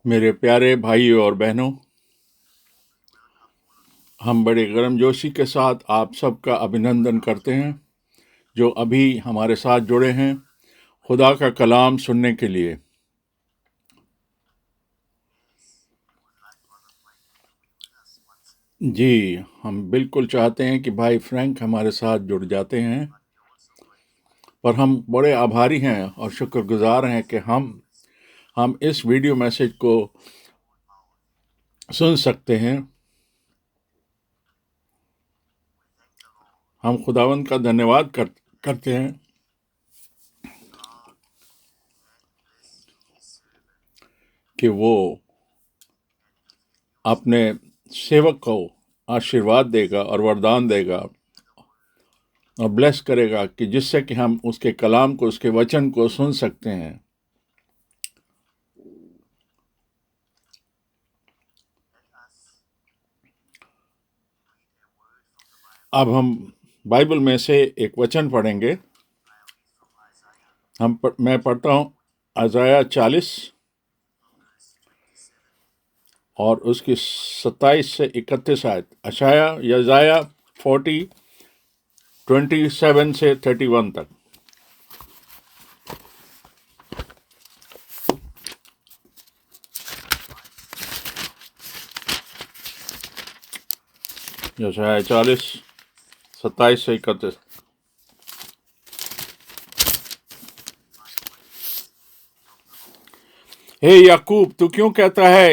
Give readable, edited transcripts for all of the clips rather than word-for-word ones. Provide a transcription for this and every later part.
मेरे प्यारे भाइयों और बहनों, हम बड़े गर्मजोशी के साथ आप सबका अभिनंदन करते हैं जो अभी हमारे साथ जुड़े हैं खुदा का कलाम सुनने के लिए। जी, हम बिल्कुल चाहते हैं कि भाई फ्रैंक हमारे साथ जुड़ जाते हैं, पर हम बड़े आभारी हैं और शुक्रगुजार हैं कि हम इस वीडियो मैसेज को सुन सकते हैं। हम खुदावंद का धन्यवाद करते हैं कि वो अपने सेवक को आशीर्वाद देगा और वरदान देगा और ब्लेस करेगा कि जिससे कि हम उसके कलाम को, उसके वचन को सुन सकते हैं। अब हम बाइबल में से एक वचन पढ़ेंगे। मैं पढ़ता हूँ अज़ाया 40 और उसकी 27 से 31 आयत। यशाया 40 27 से 31 तक। यशाया 40 27 से 31। हे याकूब, तू क्यों कहता है,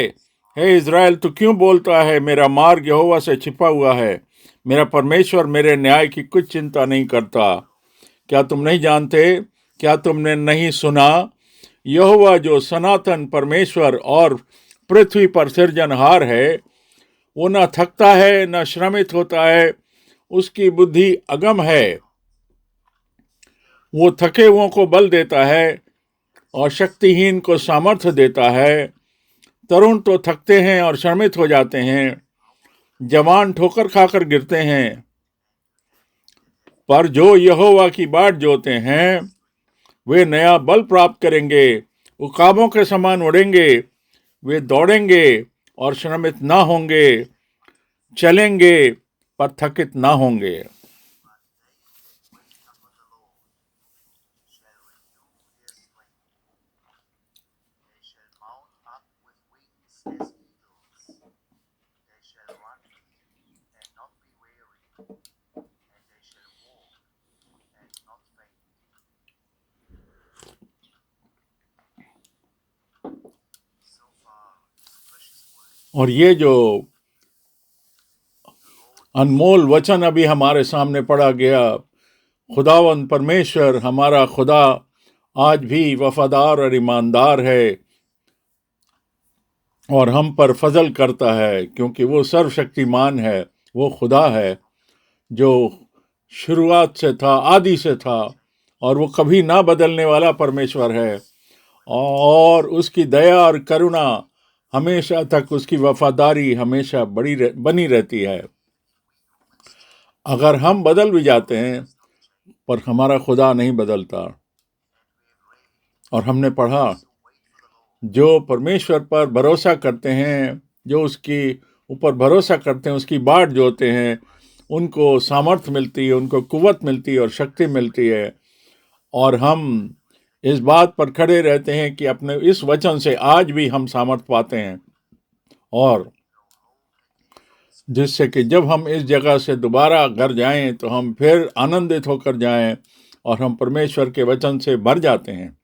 हे इज़राइल, तू क्यों बोलता है, मेरा मार्ग यहोवा से छिपा हुआ है, मेरा परमेश्वर मेरे न्याय की कुछ चिंता नहीं करता। क्या तुम नहीं जानते? क्या तुमने नहीं सुना? यहोवा जो सनातन परमेश्वर और पृथ्वी पर सिरजनहार है, वो न थकता है न श्रमित होता है, उसकी बुद्धि अगम है। वो थके हुओं को बल देता है और शक्तिहीन को सामर्थ्य देता है। तरुण तो थकते हैं और श्रमित हो जाते हैं, जवान ठोकर खाकर गिरते हैं, पर जो यहोवा की बाट जोते हैं वे नया बल प्राप्त करेंगे, उकाबों के समान उड़ेंगे। वे दौड़ेंगे और श्रमित ना होंगे, चलेंगे पर थकित ना होंगे। और ये जो अनमोल वचन अभी हमारे सामने पढ़ा गया, खुदावंद परमेश्वर हमारा खुदा आज भी वफादार और ईमानदार है और हम पर फजल करता है, क्योंकि वो सर्वशक्तिमान है। वो खुदा है जो शुरुआत से था, आदि से था, और वो कभी ना बदलने वाला परमेश्वर है। और उसकी दया और करुणा हमेशा तक, उसकी वफादारी हमेशा बनी रहती है। अगर हम बदल भी जाते हैं, पर हमारा खुदा नहीं बदलता। और हमने पढ़ा, जो परमेश्वर पर भरोसा करते हैं, जो उसकी ऊपर भरोसा करते हैं, उसकी बाट जोते हैं, उनको सामर्थ्य मिलती है, उनको कुव्वत मिलती है और शक्ति मिलती है। और हम इस बात पर खड़े रहते हैं कि अपने इस वचन से आज भी हम सामर्थ्य पाते हैं, और जिससे कि जब हम इस जगह से दोबारा घर जाएं तो हम फिर आनंदित होकर जाएं और हम परमेश्वर के वचन से भर जाते हैं।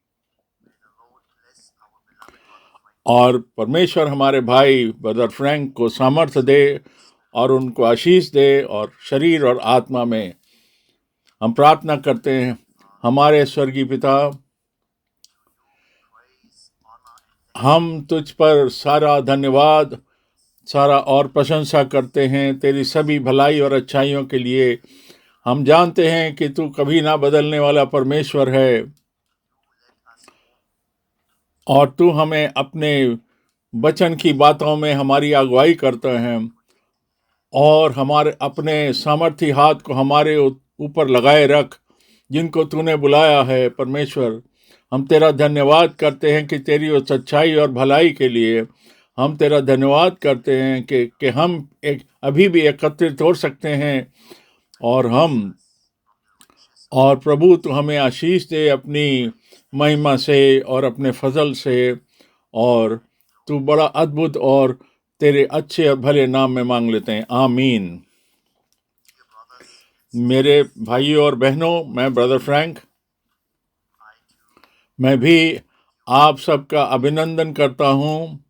और परमेश्वर हमारे भाई ब्रदर फ्रैंक को सामर्थ्य दे और उनको आशीष दे, और शरीर और आत्मा में हम प्रार्थना करते हैं। हमारे स्वर्गीय पिता, हम तुझ पर सारा धन्यवाद, सारा और प्रशंसा करते हैं तेरी सभी भलाई और अच्छाइयों के लिए। हम जानते हैं कि तू कभी ना बदलने वाला परमेश्वर है, और तू हमें अपने वचन की बातों में हमारी अगुवाई करता है, और हमारे अपने सामर्थी हाथ को हमारे ऊपर लगाए रख, जिनको तूने बुलाया है परमेश्वर। हम तेरा धन्यवाद करते हैं कि तेरी वो सच्चाई और भलाई के लिए हम तेरा धन्यवाद करते हैं कि हम एक अभी भी एकत्रित हो सकते हैं और प्रभु तू हमें आशीष दे अपनी महिमा से और अपने फजल से, और तू बड़ा अद्भुत और तेरे अच्छे और भले नाम में मांग लेते हैं, आमीन। मेरे भाइयों और बहनों, मैं ब्रदर फ्रैंक, मैं भी आप सबका अभिनंदन करता हूँ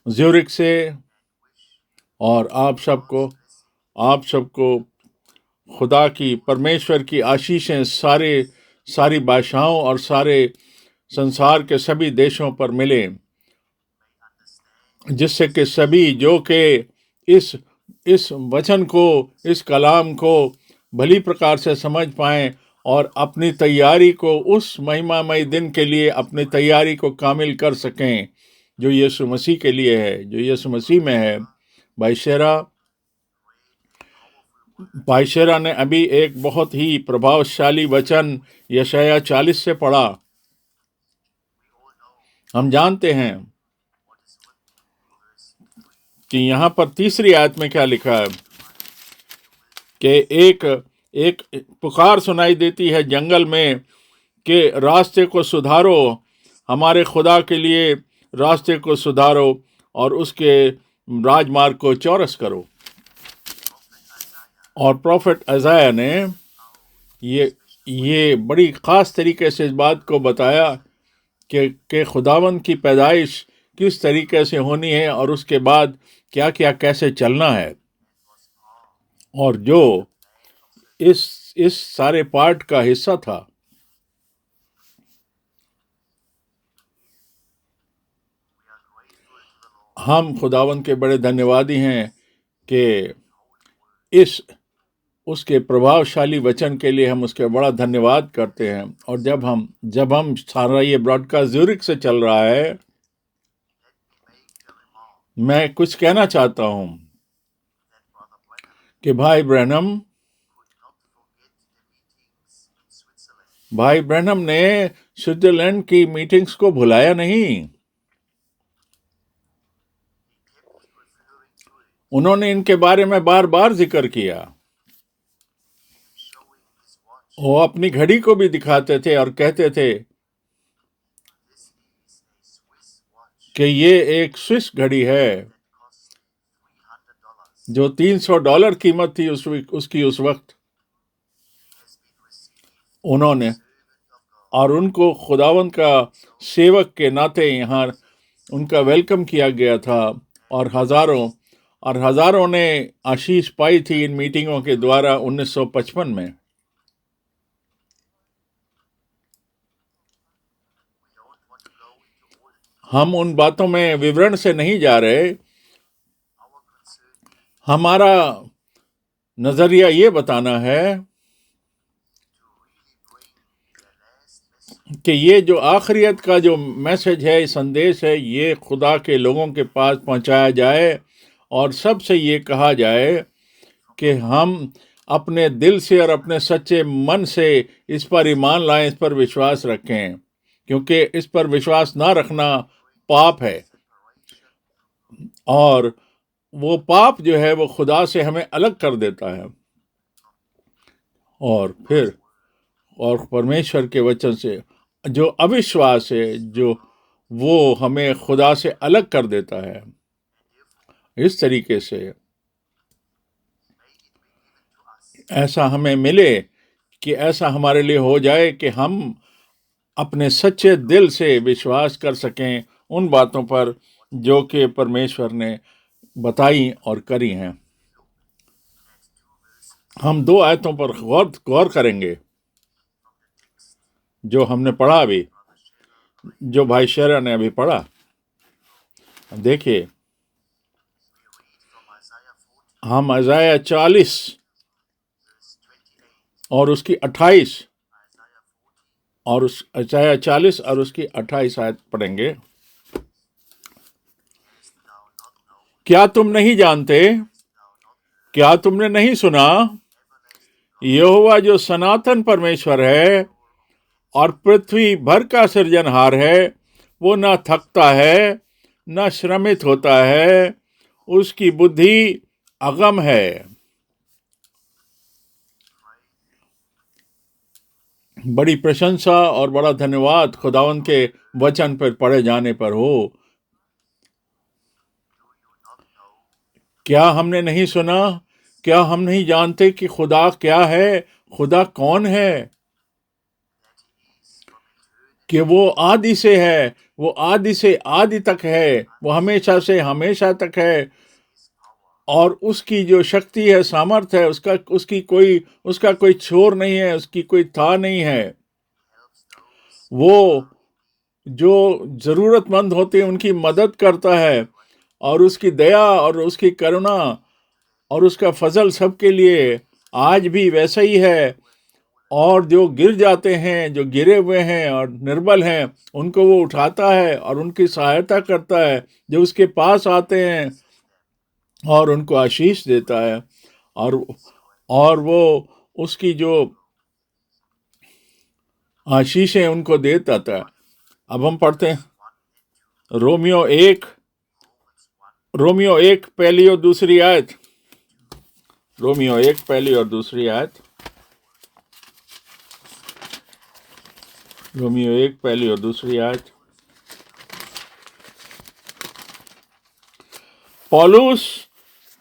ज्यूरिक से, और आप सबको खुदा की, परमेश्वर की आशीषें सारी भाषाओं और सारे संसार के सभी देशों पर मिले, जिससे कि सभी जो कि इस वचन को, इस कलाम को भली प्रकार से समझ पाएं और अपनी तैयारी को उस महिमामय दिन के लिए अपनी तैयारी को कामिल कर सकें जो यीशु मसीह के लिए है, जो यीशु मसीह में है। भाई शेरा ने अभी एक बहुत ही प्रभावशाली वचन यशाया 40 से पढ़ा। हम जानते हैं कि यहाँ पर तीसरी आयत में क्या लिखा है कि एक पुकार सुनाई देती है जंगल में कि रास्ते को सुधारो, हमारे खुदा के लिए रास्ते को सुधारो और उसके राजमार्ग को चौरस करो। और प्रोफेट अज़ाया ने ये बड़ी ख़ास तरीके से इस बात को बताया कि खुदावंद की पैदाइश किस तरीके से होनी है और उसके बाद क्या क्या कैसे चलना है। और जो इस सारे पार्ट का हिस्सा था, हम खुदावंद के बड़े धन्यवादी हैं कि उसके प्रभावशाली वचन के लिए हम उसके बड़ा धन्यवाद करते हैं। और जब हम सारा ये ब्रॉडकास्ट ज्यूरिक से चल रहा है, मैं कुछ कहना चाहता हूं कि भाई ब्रैनम ने स्विट्जरलैंड की मीटिंग्स को भुलाया नहीं। उन्होंने इनके बारे में बार बार जिक्र किया। वो अपनी घड़ी को भी दिखाते थे और कहते थे कि ये एक स्विस घड़ी है जो $300 कीमत थी उसकी उस वक्त। उन्होंने और उनको खुदावंद का सेवक के नाते यहाँ उनका वेलकम किया गया था, और हजारों ने आशीष पाई थी इन मीटिंगों के द्वारा 1955 में। हम उन बातों में विवरण से नहीं जा रहे। हमारा नजरिया ये बताना है कि ये जो आखिरियत का जो मैसेज है, संदेश है, ये खुदा के लोगों के पास पहुंचाया जाए और सबसे ये कहा जाए कि हम अपने दिल से और अपने सच्चे मन से इस पर ईमान लाएं, इस पर विश्वास रखें, क्योंकि इस पर विश्वास ना रखना पाप है। और वो पाप जो है वो खुदा से हमें अलग कर देता है, और परमेश्वर के वचन से जो अविश्वास है जो वो हमें खुदा से अलग कर देता है। इस तरीके से ऐसा हमें मिले कि ऐसा हमारे लिए हो जाए कि हम अपने सच्चे दिल से विश्वास कर सकें उन बातों पर जो कि परमेश्वर ने बताई और करी हैं। हम 2 आयतों पर गौर करेंगे जो हमने पढ़ा अभी, जो भाई शेरा ने अभी पढ़ा। देखिए, हम अज़ाया 40 और उसकी 28 और उस अज़ाया 40 और उसकी 28 आयत पढ़ेंगे। क्या तुम नहीं जानते? क्या तुमने नहीं सुना? यहोवा जो सनातन परमेश्वर है और पृथ्वी भर का सृजनहार है, वो ना थकता है ना श्रमित होता है, उसकी बुद्धि अगम है। बड़ी प्रशंसा और बड़ा धन्यवाद खुदावंद के वचन पर पढ़े जाने पर हो। क्या हमने नहीं सुना? क्या हम नहीं जानते कि खुदा क्या है? खुदा कौन है? कि वो आदि से है, वो आदि से आदि तक है, वो हमेशा से हमेशा तक है, और उसकी जो शक्ति है, सामर्थ है, उसका कोई छोर नहीं है, उसकी कोई था नहीं है। वो जो जरूरतमंद होते हैं उनकी मदद करता है, और उसकी दया और उसकी करुणा और उसका फजल सबके लिए आज भी वैसा ही है। और जो गिर जाते हैं, जो गिरे हुए हैं और निर्बल हैं, उनको वो उठाता है और उनकी सहायता करता है। जो उसके पास आते हैं और उनको आशीष देता है, और वो उसकी जो आशीषें उनको देता था। अब हम पढ़ते हैं रोमियो एक पहली और दूसरी आयत। रोमियो 1 पहली और दूसरी आयत। रोमियो 1 पहली और दूसरी आयत। पौलुस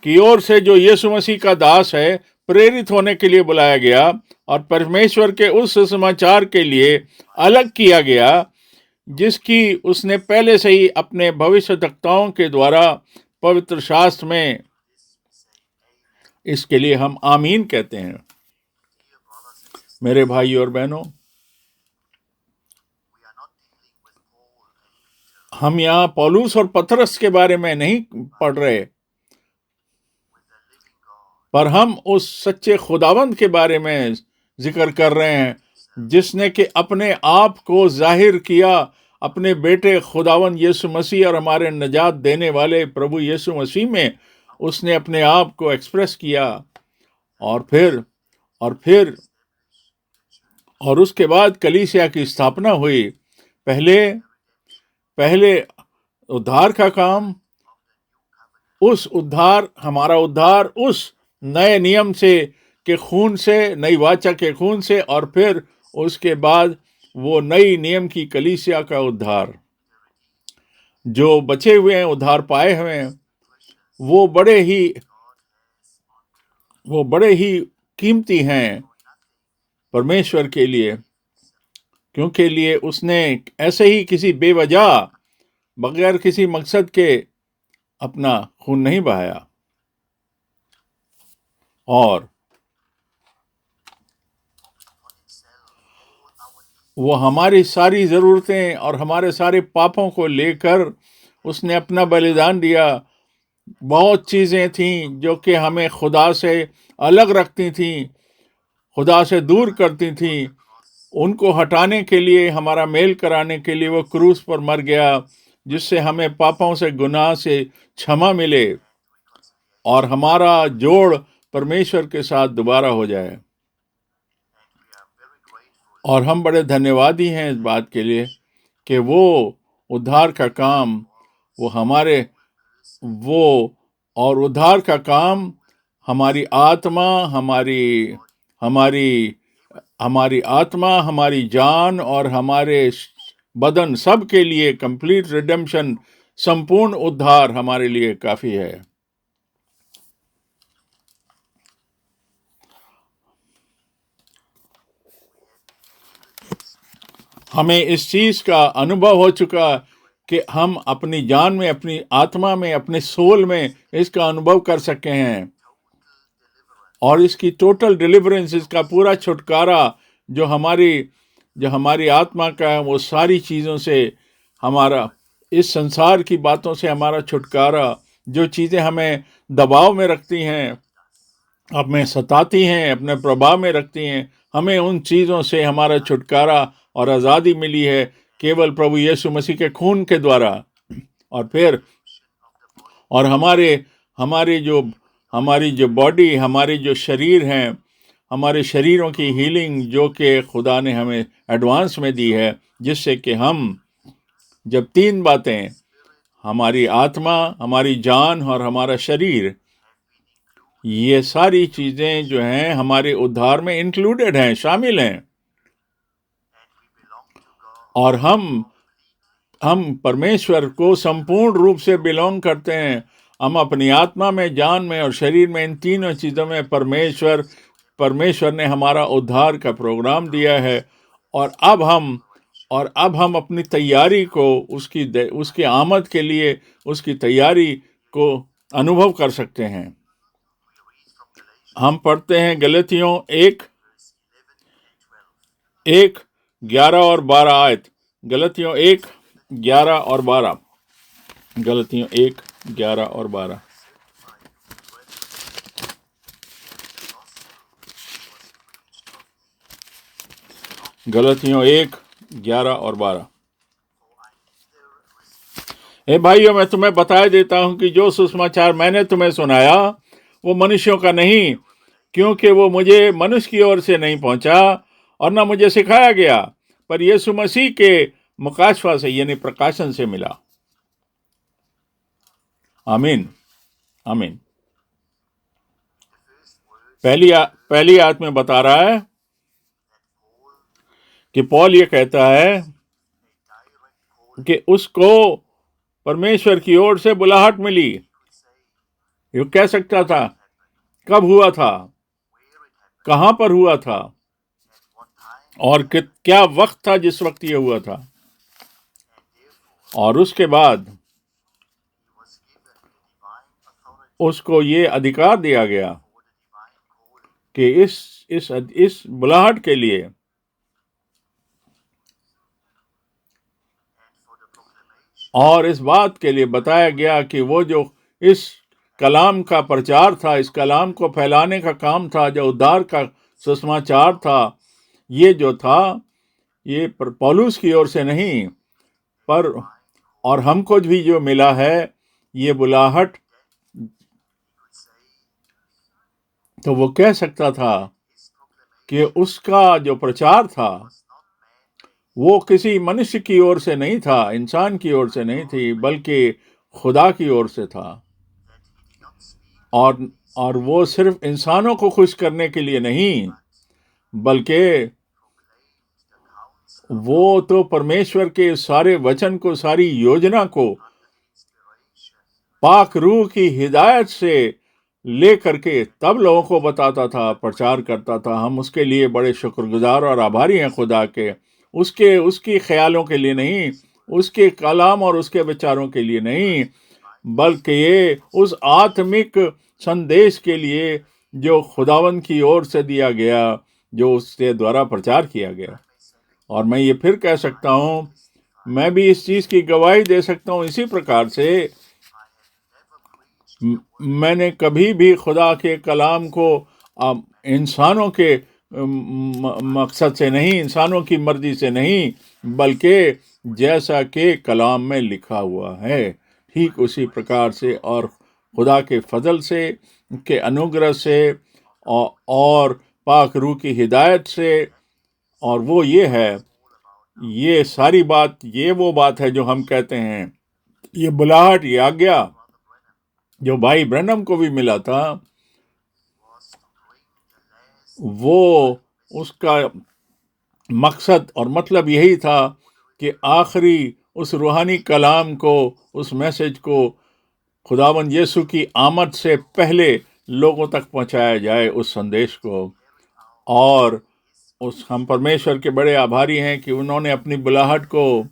की ओर से, जो यीशु मसीह का दास है, प्रेरित होने के लिए बुलाया गया और परमेश्वर के उस समाचार के लिए अलग किया गया, जिसकी उसने पहले से ही अपने भविष्यद्वक्ताओं के द्वारा पवित्र शास्त्र में, इसके लिए हम आमीन कहते हैं। मेरे भाई और बहनों, हम यहाँ पौलुस और पतरस के बारे में नहीं पढ़ रहे, पर हम उस सच्चे खुदावंद के बारे में जिक्र कर रहे हैं, जिसने कि अपने आप को जाहिर किया अपने बेटे खुदावंद यीशु मसीह और हमारे निजात देने वाले प्रभु यीशु मसीह में। उसने अपने आप को एक्सप्रेस किया, और उसके बाद कलीसिया की स्थापना हुई। पहले उद्धार का काम, हमारा उद्धार उस नए नियम से के खून से, नई वाचा के खून से, और फिर उसके बाद वो नई नियम की कलीसिया का उद्धार। जो बचे हुए हैं, उद्धार पाए हुए हैं, वो बड़े ही कीमती हैं परमेश्वर के लिए, क्योंकि लिए उसने ऐसे ही किसी बेवजह, बगैर किसी मकसद के अपना खून नहीं बहाया। और वो हमारी सारी ज़रूरतें और हमारे सारे पापों को लेकर उसने अपना बलिदान दिया। बहुत चीज़ें थीं जो कि हमें खुदा से अलग रखती थीं, खुदा से दूर करती थीं। उनको हटाने के लिए, हमारा मेल कराने के लिए वो क्रूस पर मर गया, जिससे हमें पापों से, गुनाह से क्षमा मिले और हमारा जोड़ परमेश्वर के साथ दोबारा हो जाए। और हम बड़े धन्यवादी हैं इस बात के लिए कि वो उद्धार का काम, उद्धार का काम हमारी आत्मा, हमारी जान और हमारे बदन, सब के लिए कंप्लीट रिडेम्पशन, संपूर्ण उद्धार हमारे लिए काफी है। हमें इस चीज का अनुभव हो चुका कि हम अपनी जान में, अपनी आत्मा में, अपने सोल में इसका अनुभव कर सके हैं, और इसकी टोटल डिलीवरेंस, इसका पूरा छुटकारा जो हमारी आत्मा का है, वो सारी चीज़ों से हमारा, इस संसार की बातों से हमारा छुटकारा, जो चीज़ें हमें दबाव में रखती हैं, हमें सताती हैं, अपने प्रभाव में रखती हैं, हमें उन चीज़ों से हमारा छुटकारा और आज़ादी मिली है केवल प्रभु यीशु मसीह के खून के द्वारा। और हमारी जो बॉडी, हमारे जो शरीर हैं, हमारे शरीरों की हीलिंग जो कि खुदा ने हमें एडवांस में दी है, जिससे कि हम जब तीन बातें, हमारी आत्मा, हमारी जान और हमारा शरीर, ये सारी चीज़ें जो हैं हमारे उद्धार में इंक्लूडेड हैं, शामिल हैं, और हम परमेश्वर को संपूर्ण रूप से बिलोंग करते हैं। हम अपनी आत्मा में, जान में और शरीर में, इन तीनों चीज़ों में परमेश्वर ने हमारा उद्धार का प्रोग्राम दिया है। और अब हम अपनी तैयारी को, उसकी आमद के लिए उसकी तैयारी को अनुभव कर सकते हैं। हम पढ़ते हैं गलतियों 1:11 और 12 आयत। गलतियों 1:11 और 12। गलतियों 1:11 और 12। गलतियों 1:11 और 12। हे भाइयों, मैं तुम्हें बताए देता हूं कि जो सुसमाचार मैंने तुम्हें सुनाया वो मनुष्यों का नहीं, क्योंकि वो मुझे मनुष्य की ओर से नहीं पहुंचा और न मुझे सिखाया गया, पर यीशु मसीह के मुकाशफा से, यानी प्रकाशन से मिला। आमीन, आमीन। पहली आयत में बता रहा है कि पौल ये कहता है कि उसको परमेश्वर की ओर से बुलाहट मिली। ये कह सकता था कब हुआ था, कहां पर हुआ था, और क्या वक्त था जिस वक्त ये हुआ था। और उसके बाद उसको ये अधिकार दिया गया कि इस बुलाहट के लिए और इस बात के लिए बताया गया कि वो जो इस कलाम का प्रचार था, इस कलाम को फैलाने का काम था, जो उद्धार का सुसमाचार था, ये जो था, ये पौलुस की ओर से नहीं, पर और हमको भी जो मिला है ये बुलाहट, तो वो कह सकता था कि उसका जो प्रचार था वो किसी मनुष्य की ओर से नहीं था, इंसान की ओर से नहीं थी, बल्कि खुदा की ओर से था। और वो सिर्फ इंसानों को खुश करने के लिए नहीं, बल्कि वो तो परमेश्वर के सारे वचन को, सारी योजना को पाक रूह की हिदायत से ले करके तब लोगों को बताता था, प्रचार करता था। हम उसके लिए बड़े शुक्रगुजार और आभारी हैं खुदा के, उसके ख्यालों के लिए नहीं, उसके कलाम और उसके विचारों के लिए नहीं, बल्कि ये उस आत्मिक संदेश के लिए जो खुदावंद की ओर से दिया गया, जो उसके द्वारा प्रचार किया गया। और मैं ये फिर कह सकता हूँ, मैं भी इस चीज़ की गवाही दे सकता हूँ इसी प्रकार से, मैंने कभी भी खुदा के कलाम को इंसानों के मकसद से नहीं, इंसानों की मर्जी से नहीं, बल्कि जैसा कि कलाम में लिखा हुआ है ठीक उसी प्रकार से, और खुदा के फजल से, के अनुग्रह से, और पाक रूह की हिदायत से। और वो ये है, ये सारी बात, ये वो बात है जो हम कहते हैं, ये बुलाहट, ये आज्ञा जो भाई ब्रैनम को भी मिला था, वो उसका मकसद और मतलब यही था कि आखिरी उस रूहानी कलाम को, उस मैसेज को खुदावंद यीशु की आमद से पहले लोगों तक पहुंचाया जाए, उस संदेश को। और हम परमेश्वर के बड़े आभारी हैं कि उन्होंने अपनी बुलाहट को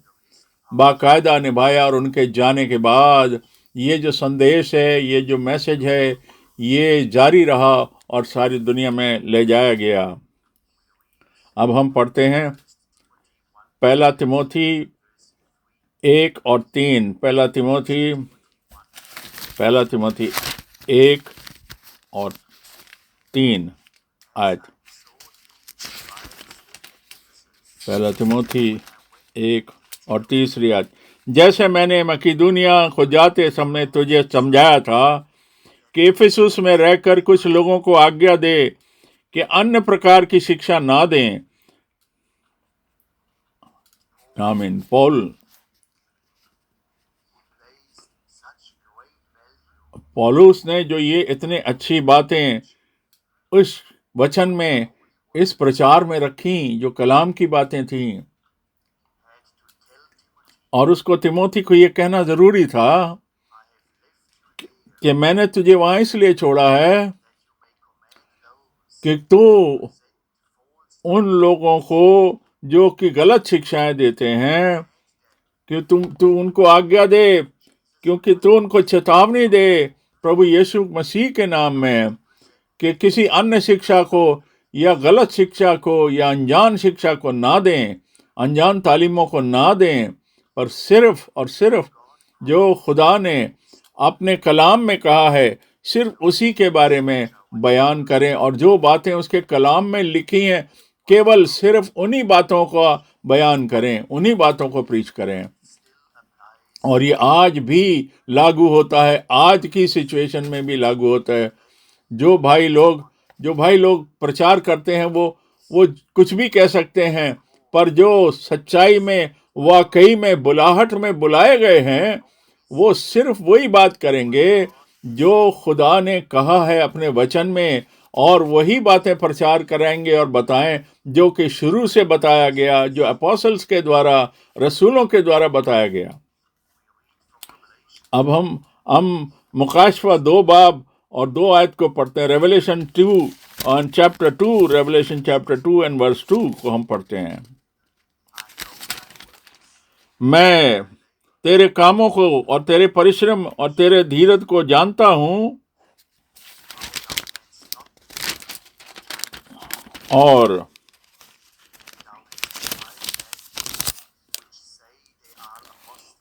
बाकायदा निभाया, और उनके जाने के बाद ये जो संदेश है, ये जो मैसेज है, ये जारी रहा और सारी दुनिया में ले जाया गया। अब हम पढ़ते हैं पहला तिमोथी 1 और 3। पहला तिमोथी 1 और 3 आयत। पहला तिमोथी 1 और 3 आयत। जैसे मैंने मकीदुनिया को जाते समय तुझे समझाया था कि इफिसुस में रहकर कुछ लोगों को आज्ञा दे कि अन्य प्रकार की शिक्षा ना दें। आमीन। पौलुस ने जो ये इतने अच्छी बातें उस वचन में, इस प्रचार में रखी, जो कलाम की बातें थीं, और उसको तिमोथी को ये कहना जरूरी था कि मैंने तुझे वहां इसलिए छोड़ा है कि तू उन लोगों को जो कि गलत शिक्षाएं देते हैं कि तू उनको आज्ञा दे, क्योंकि तू उनको चेतावनी दे प्रभु यीशु मसीह के नाम में कि किसी अन्य शिक्षा को या गलत शिक्षा को या अनजान शिक्षा को ना दें, अनजान तालीमों को ना दें, पर सिर्फ और सिर्फ जो खुदा ने अपने कलाम में कहा है सिर्फ उसी के बारे में बयान करें, और जो बातें उसके कलाम में लिखी हैं केवल सिर्फ उन्हीं बातों का बयान करें, उन्हीं बातों को प्रीच करें। और ये आज भी लागू होता है, आज की सिचुएशन में भी लागू होता है। जो भाई लोग प्रचार करते हैं वो कुछ भी कह सकते हैं, पर जो सच्चाई में वाकई में बुलाहट में बुलाए गए हैं वो सिर्फ वही बात करेंगे जो खुदा ने कहा है अपने वचन में, और वही बातें प्रचार कराएंगे और बताएं जो कि शुरू से बताया गया, जो अपोस्टल्स के द्वारा, रसूलों के द्वारा बताया गया। अब हम मुकाशवा 2 बाब और 2 आयत को पढ़ते हैं। रेवलेशन 2 और chapter 2, Revelation chapter 2 and verse 2 को हम पढ़ते हैं। मैं तेरे कामों को और तेरे परिश्रम और तेरे धीरज को जानता हूं, और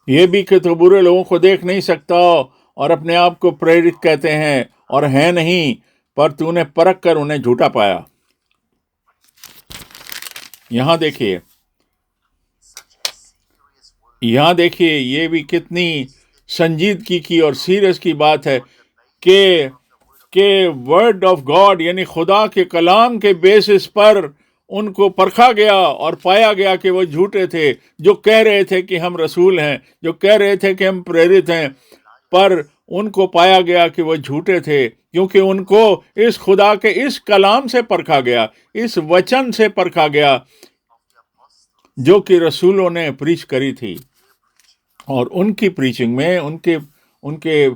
ये भी कि तू बुरे लोगों को देख नहीं सकता और अपने आप को प्रेरित कहते हैं और हैं नहीं, पर तूने परख कर उन्हें झूठा पाया। यहाँ देखिए, ये भी कितनी संजीदगी की और सीरियस की बात है कि वर्ड ऑफ गॉड यानी खुदा के कलाम के बेसिस पर उनको परखा गया और पाया गया कि वो झूठे थे, जो कह रहे थे कि हम रसूल हैं, जो कह रहे थे कि हम प्रेरित हैं, पर उनको पाया गया कि वो झूठे थे, क्योंकि उनको इस खुदा के इस कलाम से परखा गया, इस वचन से परखा गया जो कि रसूलों ने प्रीच करी थी। और उनकी प्रीचिंग में, उनके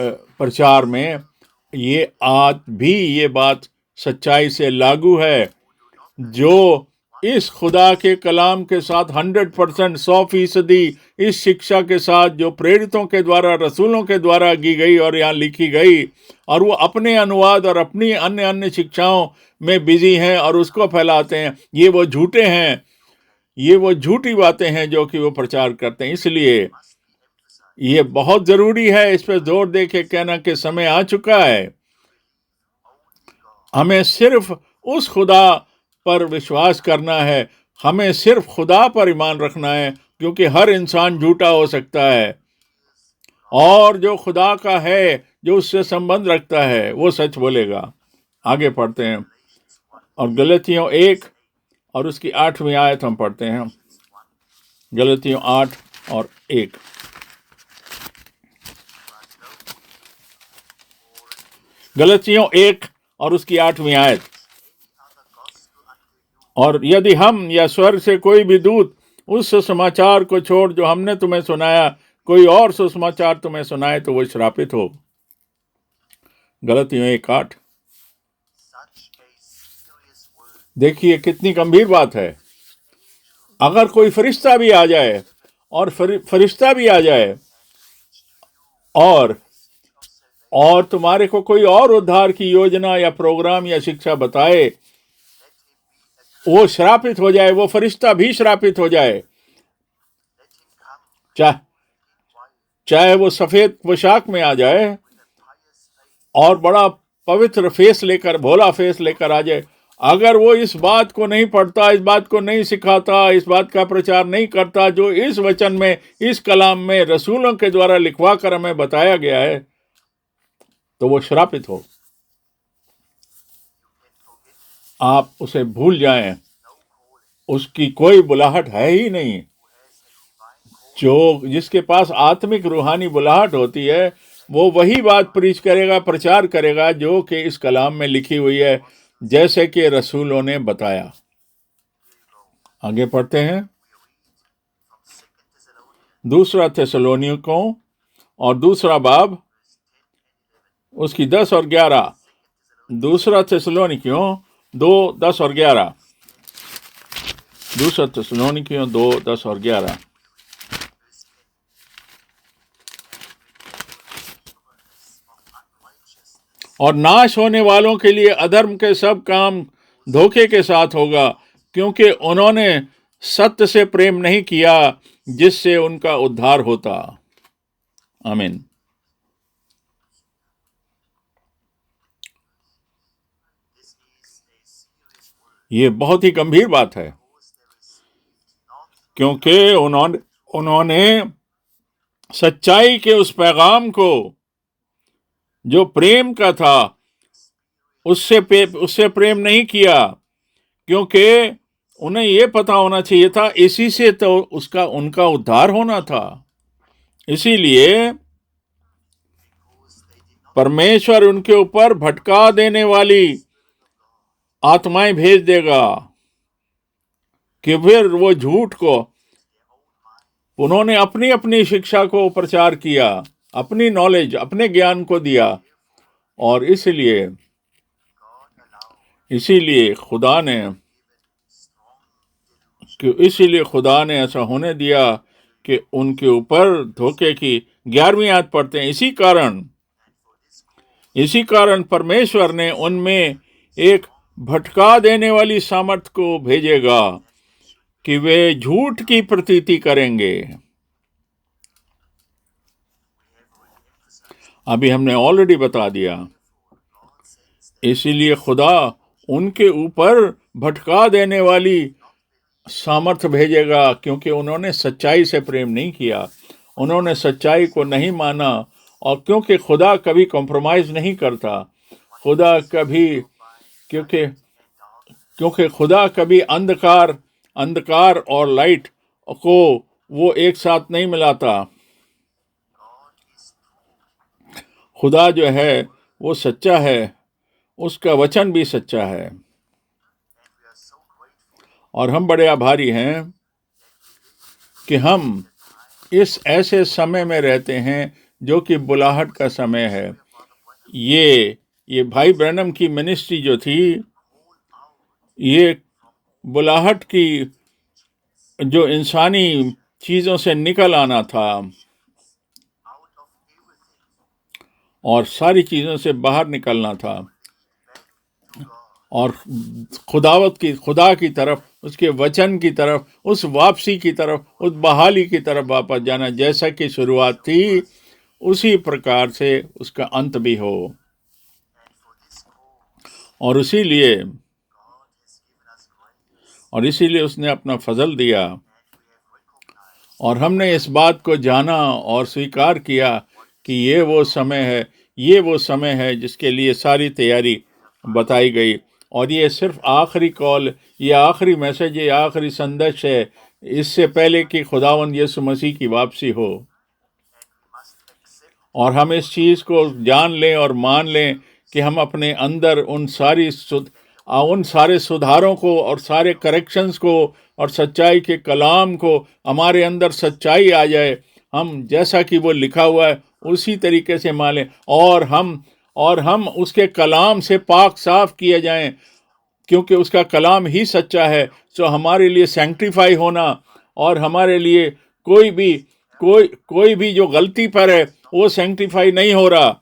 प्रचार में ये आज भी ये बात सच्चाई से लागू है। जो इस खुदा के कलाम के साथ 100%, 100% इस शिक्षा के साथ जो प्रेरितों के द्वारा, रसूलों के द्वारा की गई और यहाँ लिखी गई, और वो अपने अनुवाद और अपनी अन्य शिक्षाओं में बिजी हैं और उसको फैलाते हैं, ये वो झूठे हैं, ये वो झूठी बातें हैं जो कि वो प्रचार करते हैं। इसलिए ये बहुत जरूरी है इस पर जोर दे के कहना कि समय आ चुका है, हमें सिर्फ उस खुदा पर विश्वास करना है, हमें सिर्फ खुदा पर ईमान रखना है, क्योंकि हर इंसान झूठा हो सकता है, और जो खुदा का है, जो उससे संबंध रखता है, वो सच बोलेगा। आगे पढ़ते हैं, और गलतियों 1 और उसकी 8वीं आयत हम पढ़ते हैं। गलतियों 8 और 1। गलतियों 1 और उसकी 8वीं आयत। और यदि हम या स्वर्ग से कोई भी दूत उस सुसमाचार को छोड़ जो हमने तुम्हें सुनाया, कोई और सुसमाचार तुम्हें सुनाए, तो वो श्रापित हो। गलतियों 1:8। देखिए कितनी गंभीर बात है। अगर कोई फरिश्ता भी आ जाए, और फरिश्ता भी आ जाए और तुम्हारे को कोई और उद्धार की योजना या प्रोग्राम या शिक्षा बताए, वो श्रापित हो जाए, वो फरिश्ता भी श्रापित हो जाए, चाहे वो सफेद पोशाक में आ जाए और बड़ा पवित्र फेस लेकर, भोला फेस लेकर आ जाए, अगर वो इस बात को नहीं पढ़ता, इस बात को नहीं सिखाता, इस बात का प्रचार नहीं करता जो इस वचन में, इस कलाम में रसूलों के द्वारा लिखवा कर हमें बताया गया है, तो वो श्रापित हो। आप उसे भूल जाएं, उसकी कोई बुलाहट है ही नहीं। जो जिसके पास आत्मिक रूहानी बुलाहट होती है वो वही बात प्रीच करेगा, प्रचार करेगा जो कि इस कलाम में लिखी हुई है, जैसे कि रसूलों ने बताया। आगे पढ़ते हैं। दूसरा थिस्सलुनीकियों और दूसरा बाब उसकी 10 और 11। दूसरा थिस्सलुनीकियों 2:10 और 11। दूसरा थिस्सलुनीकियों 2:10 और 11। और नाश होने वालों के लिए अधर्म के सब काम धोखे के साथ होगा, क्योंकि उन्होंने सत्य से प्रेम नहीं किया जिससे उनका उद्धार होता। आमीन। ये बहुत ही गंभीर बात है, क्योंकि उन्होंने सच्चाई के उस पैगाम को जो प्रेम का था उससे प्रेम नहीं किया, क्योंकि उन्हें ये पता होना चाहिए था इसी से तो उनका उद्धार होना था। इसीलिए परमेश्वर उनके ऊपर भटका देने वाली आत्माएं भेज देगा कि फिर वो झूठ को, उन्होंने अपनी अपनी शिक्षा को प्रचार किया, अपनी नॉलेज, अपने ज्ञान को दिया, और इसीलिए खुदा ने ऐसा होने दिया कि उनके ऊपर धोखे की 11वीं आयत पढ़ते हैं। इसी कारण परमेश्वर ने उनमें एक भटका देने वाली सामर्थ को भेजेगा कि वे झूठ की प्रतीति करेंगे। अभी हमने ऑलरेडी बता दिया। इसीलिए खुदा उनके ऊपर भटका देने वाली सामर्थ भेजेगा, क्योंकि उन्होंने सच्चाई से प्रेम नहीं किया, उन्होंने सच्चाई को नहीं माना। और क्योंकि खुदा कभी कॉम्प्रोमाइज नहीं करता, खुदा कभी क्योंकि खुदा कभी अंधकार और लाइट को वो एक साथ नहीं मिलाता। खुदा जो है वो सच्चा है, उसका वचन भी सच्चा है, और हम बड़े आभारी हैं कि हम इस ऐसे समय में रहते हैं जो कि बुलाहट का समय है। ये भाई ब्रैनम की मिनिस्ट्री जो थी, ये बुलाहट की, जो इंसानी चीज़ों से निकल आना था और सारी चीज़ों से बाहर निकलना था, और खुदा की तरफ, उसके वचन की तरफ, उस वापसी की तरफ, उस बहाली की तरफ वापस जाना। जैसा कि शुरुआत थी उसी प्रकार से उसका अंत भी हो। और इसीलिए उसने अपना फजल दिया, और हमने इस बात को जाना और स्वीकार किया कि ये वो समय है जिसके लिए सारी तैयारी बताई गई। और ये सिर्फ आखिरी कॉल, ये आखिरी मैसेज, ये आखिरी संदेश है, इससे पहले कि खुदावंद यीशु मसीह की वापसी हो। और हम इस चीज़ को जान लें और मान लें कि हम अपने अंदर उन सारे सुधारों को और सारे करेक्शंस को और सच्चाई के कलाम को, हमारे अंदर सच्चाई आ जाए, हम जैसा कि वो लिखा हुआ है उसी तरीके से माने, और हम उसके कलाम से पाक साफ किए जाएं, क्योंकि उसका कलाम ही सच्चा है। तो हमारे लिए सैंक्टिफाई होना, और हमारे लिए कोई भी जो गलती पर है वो सैंक्टिफाई नहीं हो रहा।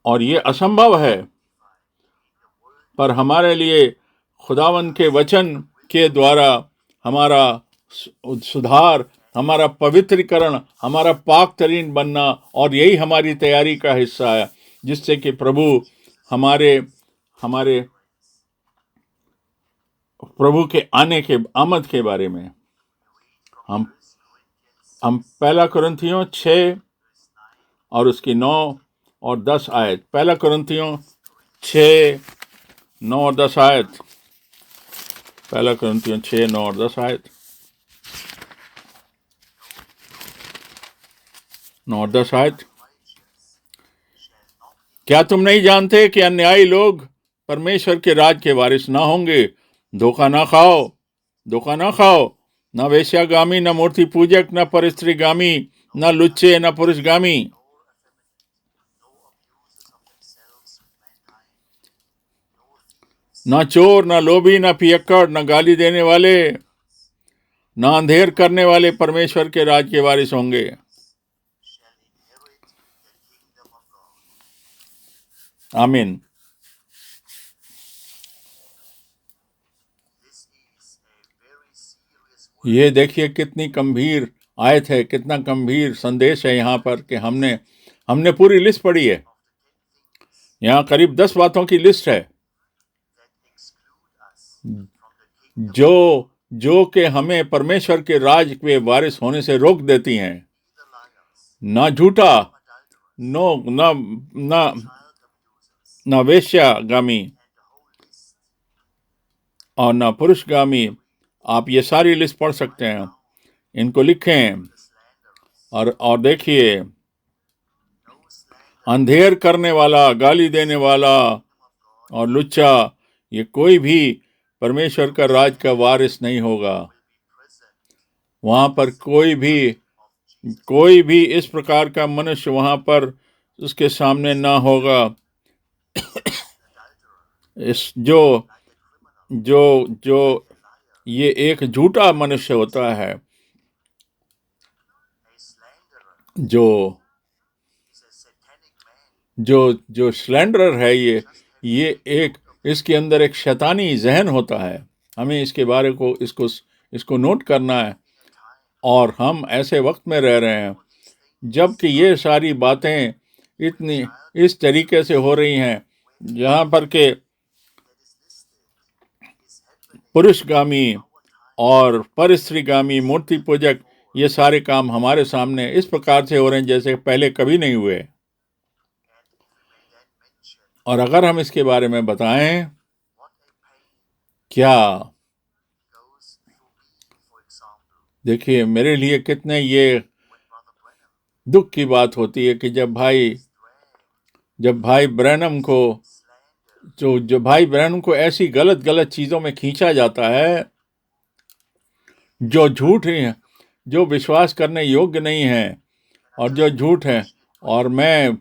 और ये असंभव है, पर हमारे लिए खुदावंद के वचन के द्वारा हमारा सुधार, हमारा पवित्रीकरण, हमारा पाक तरीन बनना, और यही हमारी तैयारी का हिस्सा है, जिससे कि प्रभु के आमद के बारे में हम 1 कुरिन्थियों 6 और उसकी 9 और 10 आयत। पहला कुरिन्थियों 6, 9 और 10 आयत। पहला कुरिन्थियों 6, 9 और 10 आयत। 9 और 10 आयत। क्या तुम नहीं जानते कि अन्यायी लोग परमेश्वर के राज के वारिस ना होंगे? धोखा ना खाओ, धोखा ना खाओ। न वेश्यागामी, न मूर्ति पूजक, न परस्त्रीगामी, न लुच्चे, न पुरुषगामी, न चोर, न लोभी, न पियक्कड़, न गाली देने वाले, न अंधेर करने वाले परमेश्वर के राज के वारिस होंगे। आमीन। ये देखिए कितनी गंभीर आयत है, कितना गंभीर संदेश है यहाँ पर कि हमने पूरी लिस्ट पढ़ी है। यहाँ करीब 10 बातों की लिस्ट है जो कि हमें परमेश्वर के राज के वारिस होने से रोक देती हैं। ना झूठा, ना वेश्यागामी और ना पुरुषगामी। आप ये सारी लिस्ट पढ़ सकते हैं, इनको लिखें और देखिए, अंधेर करने वाला, गाली देने वाला और लुच्चा, ये कोई भी परमेश्वर का राज का वारिस नहीं होगा। वहाँ पर कोई भी इस प्रकार का मनुष्य वहाँ पर उसके सामने ना होगा। इस जो ये एक झूठा मनुष्य होता है, जो स्लैंडरर है, ये एक इसके अंदर एक शैतानी जहन होता है। हमें इसके बारे को इसको नोट करना है। और हम ऐसे वक्त में रह रहे हैं जबकि ये सारी बातें इतनी इस तरीके से हो रही हैं, जहाँ पर के पुरुषगामी और परस्त्रीगामी, मूर्ति पूजक, ये सारे काम हमारे सामने इस प्रकार से हो रहे हैं जैसे पहले कभी नहीं हुए। और अगर हम इसके बारे में बताएं, क्या देखिए, मेरे लिए कितने ये दुख की बात होती है कि जब भाई ब्रैनम को ऐसी गलत चीजों में खींचा जाता है जो झूठ है, जो विश्वास करने योग्य नहीं है और जो झूठ है। और मैं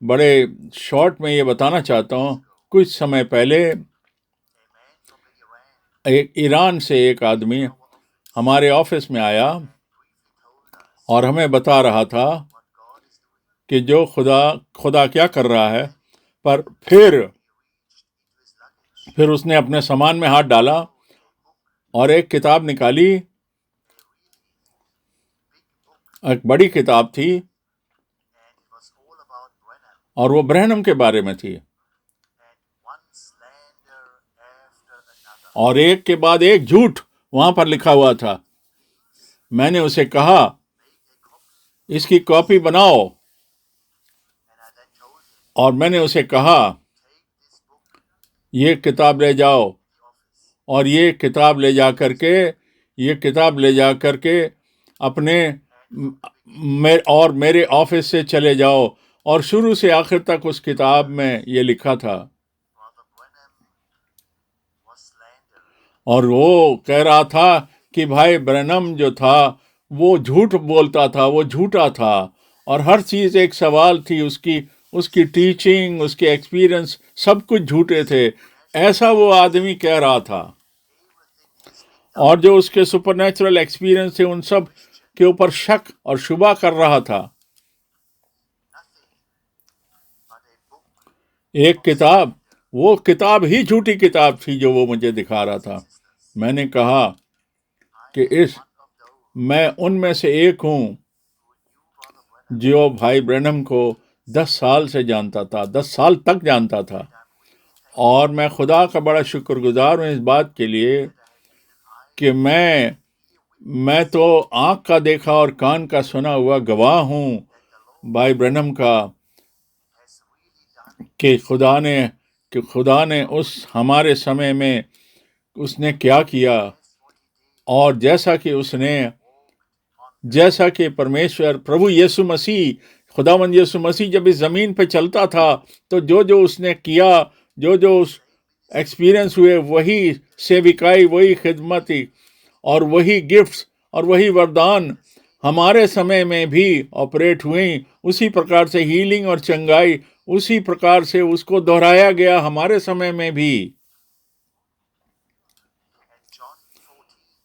बड़े शॉर्ट में ये बताना चाहता हूँ, कुछ समय पहले ईरान से एक आदमी हमारे ऑफिस में आया और हमें बता रहा था कि जो खुदा क्या कर रहा है। पर फिर उसने अपने सामान में हाथ डाला और एक किताब निकाली, एक बड़ी किताब थी और वो ब्रैनम के बारे में थी। और एक के बाद एक झूठ वहां पर लिखा हुआ था। मैंने उसे कहा, इसकी कॉपी बनाओ। और मैंने उसे कहा, ये किताब ले जाओ और ये किताब ले जा करके अपने मेरे ऑफिस से चले जाओ। और शुरू से आखिर तक उस किताब में ये लिखा था। और वो कह रहा था कि भाई ब्रैनम जो था वो झूठ बोलता था, वो झूठा था और हर चीज एक सवाल थी, उसकी टीचिंग, उसके एक्सपीरियंस सब कुछ झूठे थे। ऐसा वो आदमी कह रहा था। और जो उसके सुपरनेचुरल एक्सपीरियंस थे उन सब के ऊपर शक और शुबा कर रहा था। एक किताब, वो किताब ही झूठी किताब थी जो वो मुझे दिखा रहा था। मैंने कहा कि मैं उनमें से एक हूं जो भाई ब्रैनम को 10 साल से जानता था, 10 साल तक जानता था। और मैं खुदा का बड़ा शुक्रगुजार हूँ इस बात के लिए कि मैं तो आँख का देखा और कान का सुना हुआ गवाह हूँ भाई ब्रैनम का, कि खुदा ने उस हमारे समय में उसने क्या किया, और जैसा कि परमेश्वर प्रभु यीशु मसीह, खुदावंद यीशु मसीह जब इस ज़मीन पे चलता था, तो जो जो उसने किया, जो जो उस एक्सपीरियंस हुए, वही सेविकाई, वही खिदमती और वही गिफ्ट्स और वही वरदान हमारे समय में भी ऑपरेट हुई। उसी प्रकार से हीलिंग और चंगाई, उसी प्रकार से उसको दोहराया गया हमारे समय में भी।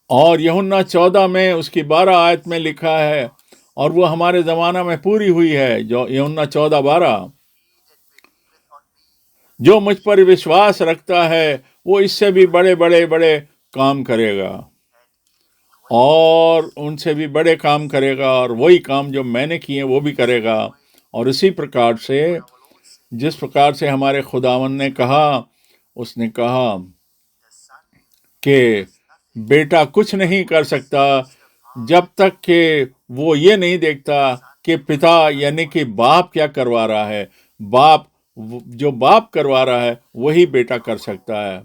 और यूहन्ना 14 में उसकी 12 आयत में लिखा है, और वो हमारे ज़माना में पूरी हुई है, जो यूहन्ना 14:12, जो मुझ पर विश्वास रखता है वो इससे भी बड़े बड़े बड़े काम करेगा, और उनसे भी बड़े काम करेगा, और वही काम जो मैंने किए वो भी करेगा। और इसी प्रकार से, जिस प्रकार से हमारे खुदावन ने कहा, उसने कहा कि बेटा कुछ नहीं कर सकता जब तक कि वो ये नहीं देखता कि पिता यानी कि बाप क्या करवा रहा है। जो बाप करवा रहा है वही बेटा कर सकता है।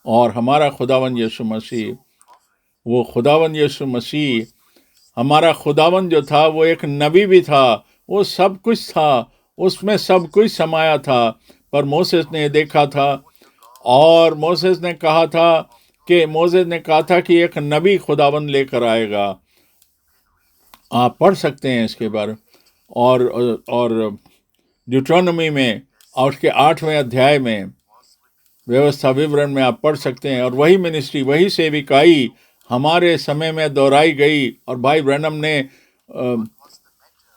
और हमारा खुदावन यीशु मसीह, वो खुदावन यीशु मसीह, हमारा खुदावन जो था वो एक नबी भी था, वो सब कुछ था, उसमें सब कुछ समाया था। पर मोसेस ने देखा था, और मोसेस ने कहा था कि एक नबी खुदावन लेकर आएगा। आप पढ़ सकते हैं इसके बारे। और ड्यूट्रोनोमी में और उसके 8वें अध्याय में व्यवस्था विवरण में आप पढ़ सकते हैं। और वही मिनिस्ट्री, वही सेविकाई हमारे समय में दोहराई गई। और भाई ब्रैनम ने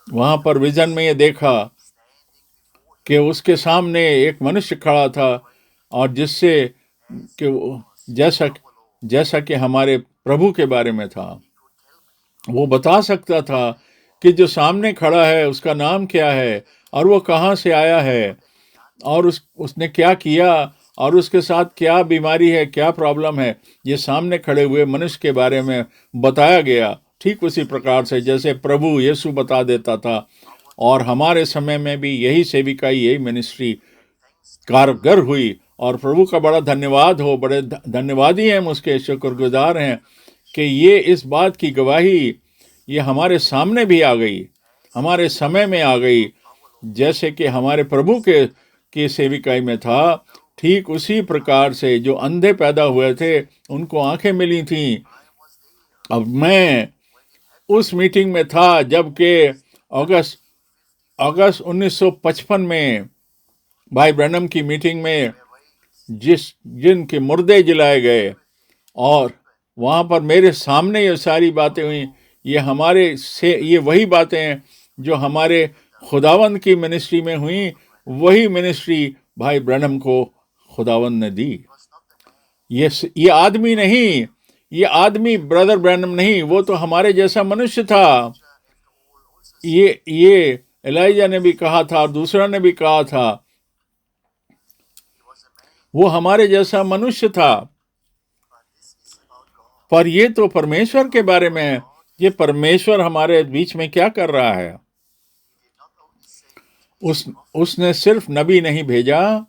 वहाँ पर विजन में ये देखा कि उसके सामने एक मनुष्य खड़ा था, और जिससे कि जैसा कि हमारे प्रभु के बारे में था, वो बता सकता था कि जो सामने खड़ा है उसका नाम क्या है, और वो कहाँ से आया है, और उसने क्या किया, और उसके साथ क्या बीमारी है, क्या प्रॉब्लम है। ये सामने खड़े हुए मनुष्य के बारे में बताया गया, ठीक उसी प्रकार से जैसे प्रभु यीशु बता देता था। और हमारे समय में भी यही सेविकाई, यही मिनिस्ट्री कारगर हुई। और प्रभु का बड़ा धन्यवाद हो, बड़े धन्यवादी हैं हम, उसके शुक्रगुजार हैं कि ये इस बात की गवाही ये हमारे सामने भी आ गई, हमारे समय में आ गई। जैसे कि हमारे प्रभु के सेविकाई में था, ठीक उसी प्रकार से जो अंधे पैदा हुए थे उनको आंखें मिली थीं। अब मैं उस मीटिंग में था जबकि अगस्त 1955 में भाई ब्रैनम की मीटिंग में जिनके मुर्दे जलाए गए, और वहाँ पर मेरे सामने ये सारी बातें हुई। ये वही बातें हैं जो हमारे खुदावंद की मिनिस्ट्री में हुई। वही मिनिस्ट्री भाई ब्रैनम को खुदावंद ने दी। ये आदमी नहीं, ये आदमी ब्रदर ब्रैनम नहीं, वो तो हमारे जैसा मनुष्य था। ये एलाइजा ने भी कहा था और दूसरा ने भी कहा था, वो हमारे जैसा मनुष्य था। पर ये तो परमेश्वर के बारे में है। ये परमेश्वर हमारे बीच में क्या कर रहा है। उसने सिर्फ नबी नहीं भेजा,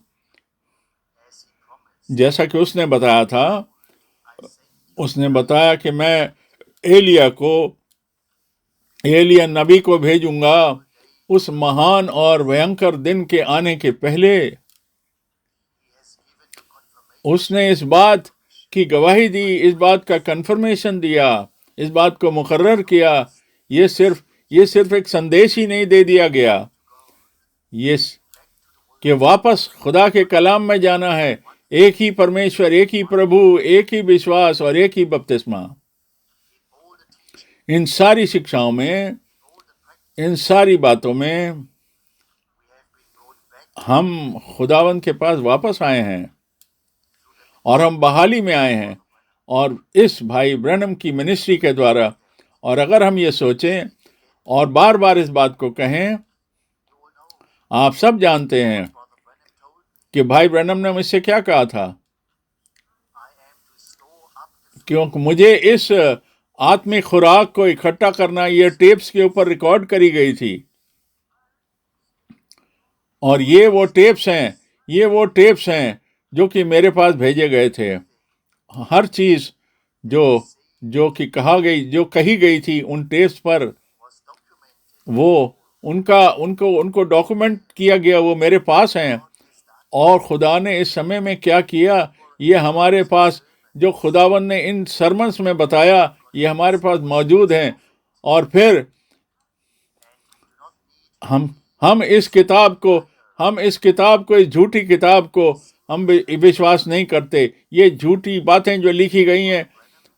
जैसा कि उसने बताया था। उसने बताया कि मैं एलिया नबी को भेजूंगा उस महान और भयंकर दिन के आने के पहले। उसने इस बात की गवाही दी, इस बात का कंफर्मेशन दिया, इस बात को मुकर्रर किया। ये सिर्फ एक संदेश ही नहीं दे दिया गया, ये कि वापस खुदा के कलाम में जाना है। एक ही परमेश्वर, एक ही प्रभु, एक ही विश्वास और एक ही बपतिस्मा। इन सारी शिक्षाओं में, इन सारी बातों में हम खुदावंद के पास वापस आए हैं, और हम बहाली में आए हैं, और इस भाई ब्रैनम की मिनिस्ट्री के द्वारा। और अगर हम ये सोचें और बार बार इस बात को कहें, आप सब जानते हैं कि भाई ब्रैनम ने मुझसे क्या कहा था, क्योंकि मुझे इस आत्मिक खुराक को इकट्ठा करना, ये टेप्स के ऊपर रिकॉर्ड करी गई थी, और ये वो टेप्स हैं जो कि मेरे पास भेजे गए थे। हर चीज़ जो जो कि जो कही गई थी उन टेप्स पर, वो उनको डॉक्यूमेंट किया गया, वो मेरे पास हैं। और खुदा ने इस समय में क्या किया, ये हमारे पास, जो खुदावन ने इन सरमन्स में बताया, ये हमारे पास मौजूद हैं। और फिर हम हम इस किताब को इस झूठी किताब को हम विश्वास नहीं करते। ये झूठी बातें जो लिखी गई हैं,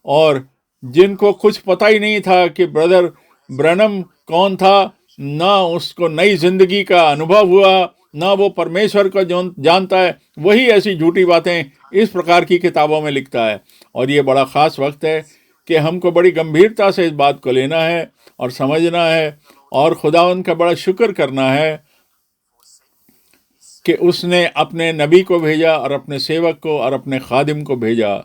और जिनको कुछ पता ही नहीं था कि ब्रदर ब्रनम कौन था, ना उसको नई जिंदगी का अनुभव हुआ, ना वो परमेश्वर को जो जानता है, वही ऐसी झूठी बातें इस प्रकार की किताबों में लिखता है। और ये बड़ा ख़ास वक्त है कि हमको बड़ी गंभीरता से इस बात को लेना है और समझना है, और खुदावंद का बड़ा शुक्र करना है कि उसने अपने नबी को भेजा और अपने सेवक को और अपने खादिम को भेजा।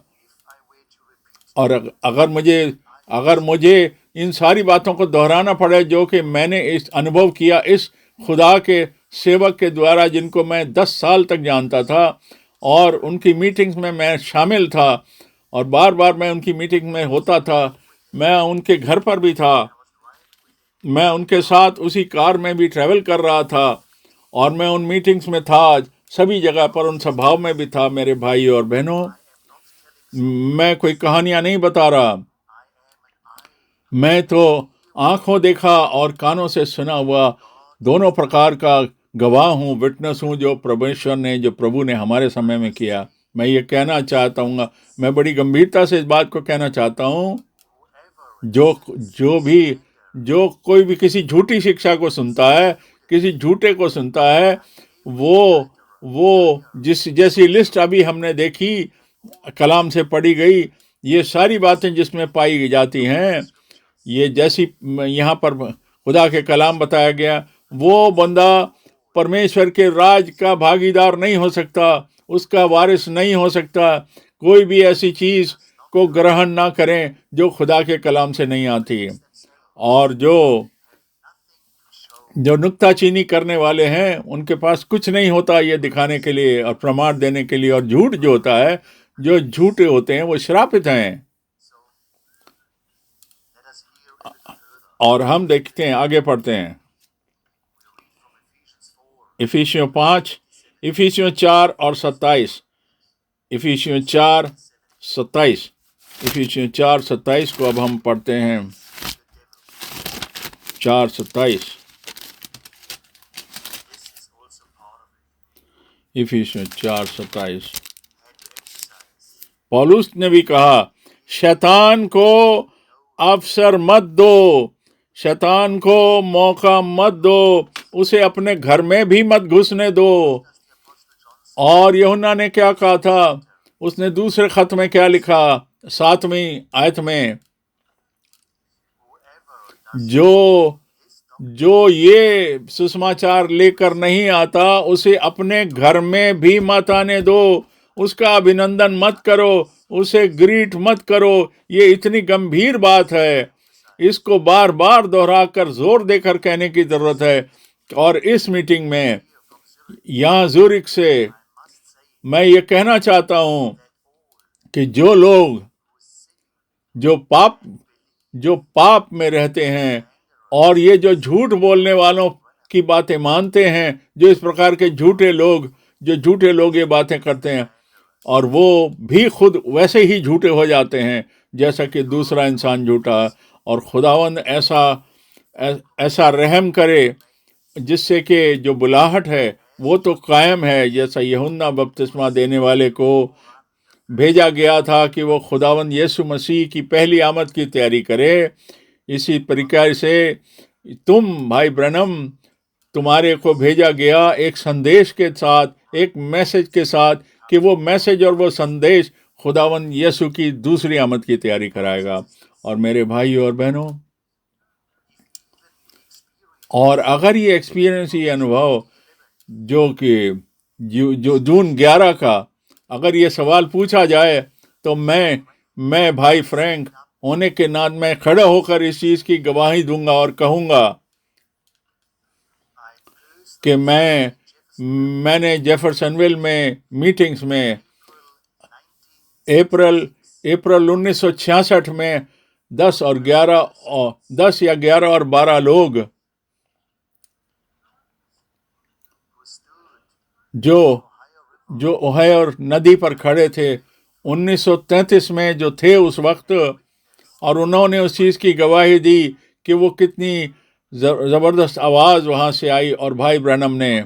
और अगर मुझे इन सारी बातों को दोहराना पड़े जो कि मैंने इस अनुभव किया इस खुदा के सेवक के द्वारा, जिनको मैं 10 साल तक जानता था, और उनकी मीटिंग्स में मैं शामिल था, और बार बार मैं उनकी मीटिंग में होता था, मैं उनके घर पर भी था, मैं उनके साथ उसी कार में भी ट्रैवल कर रहा था, और मैं उन मीटिंग्स में था, सभी जगह पर उन सभाओं में भी था। मेरे भाई और बहनों, मैं कोई कहानियां नहीं बता रहा, मैं तो आंखों देखा और कानों से सुना हुआ दोनों प्रकार का गवाह हूँ, विटनेस हूँ, जो प्रभु ने हमारे समय में किया। मैं ये कहना चाहता हूँ, मैं बड़ी गंभीरता से इस बात को कहना चाहता हूँ, जो कोई भी किसी झूठी शिक्षा को सुनता है, किसी झूठे को सुनता है, वो जैसी लिस्ट अभी हमने देखी, कलाम से पढ़ी गई, ये सारी बातें जिसमें पाई जाती हैं, ये जैसी यहाँ पर खुदा के कलाम बताया गया, वो बंदा परमेश्वर के राज का भागीदार नहीं हो सकता, उसका वारिस नहीं हो सकता। कोई भी ऐसी चीज़ को ग्रहण ना करें जो खुदा के कलाम से नहीं आती। और जो नुक्ताचीनी करने वाले हैं, उनके पास कुछ नहीं होता ये दिखाने के लिए और प्रमाण देने के लिए। और झूठ जो होता है, जो झूठे होते हैं, वो श्रापित हैं। और हम देखते हैं, आगे पढ़ते हैं, इफिसियों 5, इफिसियों 4 और 27, इफिसियों 4:27 को अब हम पढ़ते हैं। 4:27, इफिसियों 4:27। पौलुस ने भी कहा, शैतान को अवसर मत दो, शैतान को मौका मत दो, उसे अपने घर में भी मत घुसने दो। और यूहन्ना ने क्या कहा था, उसने दूसरे खत में क्या लिखा, 7वीं आयत में, जो ये सुसमाचार लेकर नहीं आता, उसे अपने घर में भी मत आने दो, उसका अभिनंदन मत करो, उसे ग्रीट मत करो। ये इतनी गंभीर बात है, इसको बार बार दोहरा कर जोर देकर कहने की जरूरत है। और इस मीटिंग में यहाँ ज़ूरिक से मैं ये कहना चाहता हूँ कि जो लोग जो पाप में रहते हैं, और ये जो झूठ बोलने वालों की बातें मानते हैं, जो इस प्रकार के झूठे लोग ये बातें करते हैं, और वो भी खुद वैसे ही झूठे हो जाते हैं जैसा कि दूसरा इंसान झूठा। और खुदावंद ऐसा रहम करे जिससे कि जो बुलाहट है वो तो कायम है, जैसा यूहन्ना बपतिस्मा देने वाले को भेजा गया था कि वो खुदावंद यीशु मसीह की पहली आमद की तैयारी करे। इसी प्रकार से तुम भाई ब्रनम, तुम्हारे को भेजा गया एक संदेश के साथ, एक मैसेज के साथ, कि वो मैसेज और वो संदेश खुदावंद यीशु की दूसरी आमद की तैयारी कराएगा। और मेरे भाई और बहनों, और अगर ये एक्सपीरियंस, ये अनुभव जो कि जो जून 11 का, अगर ये सवाल पूछा जाए, तो मैं भाई फ्रैंक होने के नाते मैं खड़ा होकर इस चीज़ की गवाही दूंगा और कहूँगा कि मैंने जेफरसनविल में मीटिंग्स में अप्रैल 1966 में 10 या 11 और 12 लोग जो ओहायो नदी पर खड़े थे 1933 में जो थे उस वक्त, और उन्होंने उस चीज़ की गवाही दी कि वो कितनी ज़बरदस्त आवाज़ वहाँ से आई, और भाई ब्रैनम ने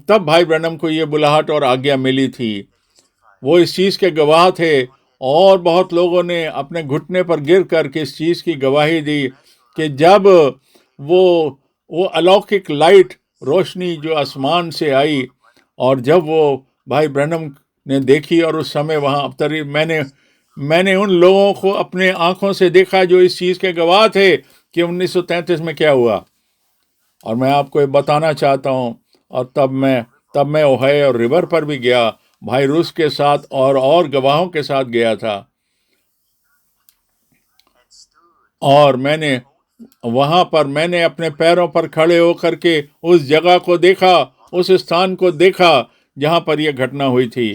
तब भाई ब्रैनम को ये बुलाहट और आज्ञा मिली थी। वो इस चीज़ के गवाह थे, और बहुत लोगों ने अपने घुटने पर गिर कर के इस चीज़ की गवाही दी कि जब वो अलौकिक लाइट रोशनी जो आसमान से आई, और जब वो भाई ब्रैनम ने देखी, और उस समय वहाँ अवतरी, मैंने उन लोगों को अपने आंखों से देखा जो इस चीज़ के गवाह थे कि 1933 में क्या हुआ। और मैं आपको ये बताना चाहता हूँ, और तब मैं ओहायो रिवर पर भी गया, भाई रूस के साथ और गवाहों के साथ गया था, और मैंने वहाँ पर मैंने अपने पैरों पर खड़े होकर के उस जगह को देखा, उस स्थान को देखा जहाँ पर यह घटना हुई थी।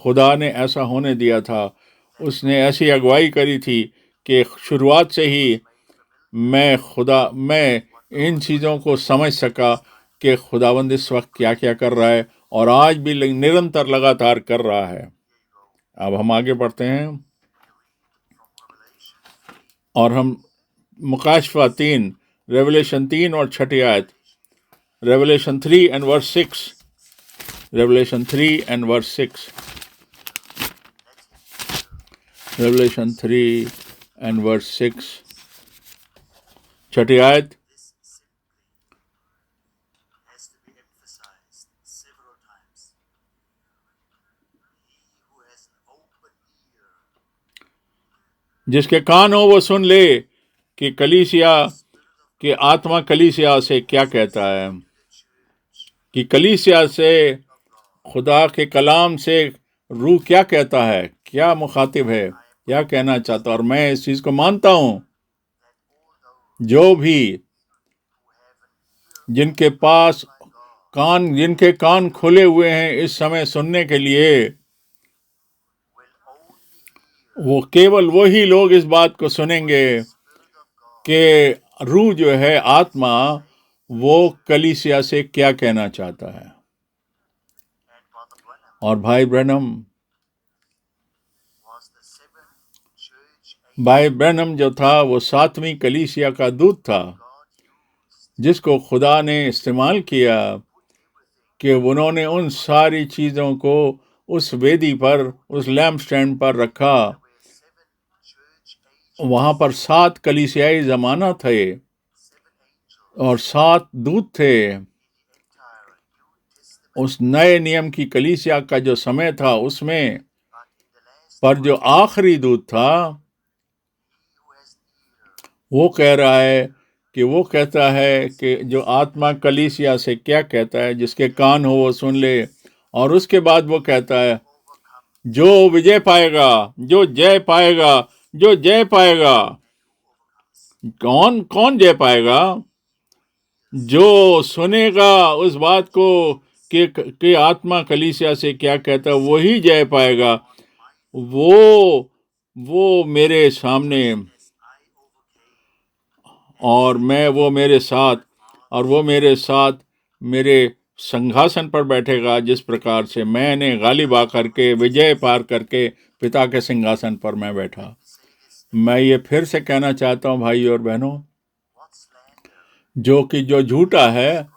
खुदा ने ऐसा होने दिया था, उसने ऐसी अगुवाई करी थी कि शुरुआत से ही मैं इन चीज़ों को समझ सका कि खुदावंद इस वक्त क्या क्या कर रहा है, और आज भी निरंतर लगातार कर रहा है। अब हम आगे बढ़ते हैं, और हम मुकाशफा 3, रेवलेशन 3 और 6 आयत, revelation 3 and verse 6, revelation 3 and verse 6, revelation 3 and verse 6, 6 आयत। जिसके कान हो वो सुन ले कि कलीसिया कि आत्मा कलीसिया से क्या कहता है, कि कलीसिया से खुदा के कलाम से रूह क्या कहता है, क्या मुखातिब है, क्या कहना चाहता। और मैं इस चीज़ को मानता हूँ, जो भी जिनके कान खुले हुए हैं इस समय सुनने के लिए, वो केवल वही लोग इस बात को सुनेंगे कि रूह जो है, आत्मा, वो कलीसिया से क्या कहना चाहता है। और भाई ब्रैनम जो था वो 7वीं कलीसिया का दूत था, जिसको खुदा ने इस्तेमाल किया कि उन्होंने उन सारी चीज़ों को उस वेदी पर, उस लैम्प स्टैंड पर रखा। वहाँ पर 7 कलीसियाई ज़माना थे और 7 दूत थे। उस नए नियम की कलीसिया का जो समय था उसमें, पर जो आखिरी दूत था वो कह रहा है कि वो कहता है कि जो आत्मा कलीसिया से क्या कहता है, जिसके कान हो वो सुन ले। और उसके बाद वो कहता है, जो विजय पाएगा, जो जय पाएगा, जो जय पाएगा। कौन जय पाएगा? जो सुनेगा उस बात को कि आत्मा कलीसिया से क्या कहता है, वही जय पाएगा। वो मेरे सामने, और वो मेरे साथ मेरे सिंहासन पर बैठेगा, जिस प्रकार से मैंने गालिब आकर के, विजय पार करके पिता के सिंहासन पर मैं बैठा। मैं ये फिर से कहना चाहता हूँ भाई और बहनों, जो झूठा है,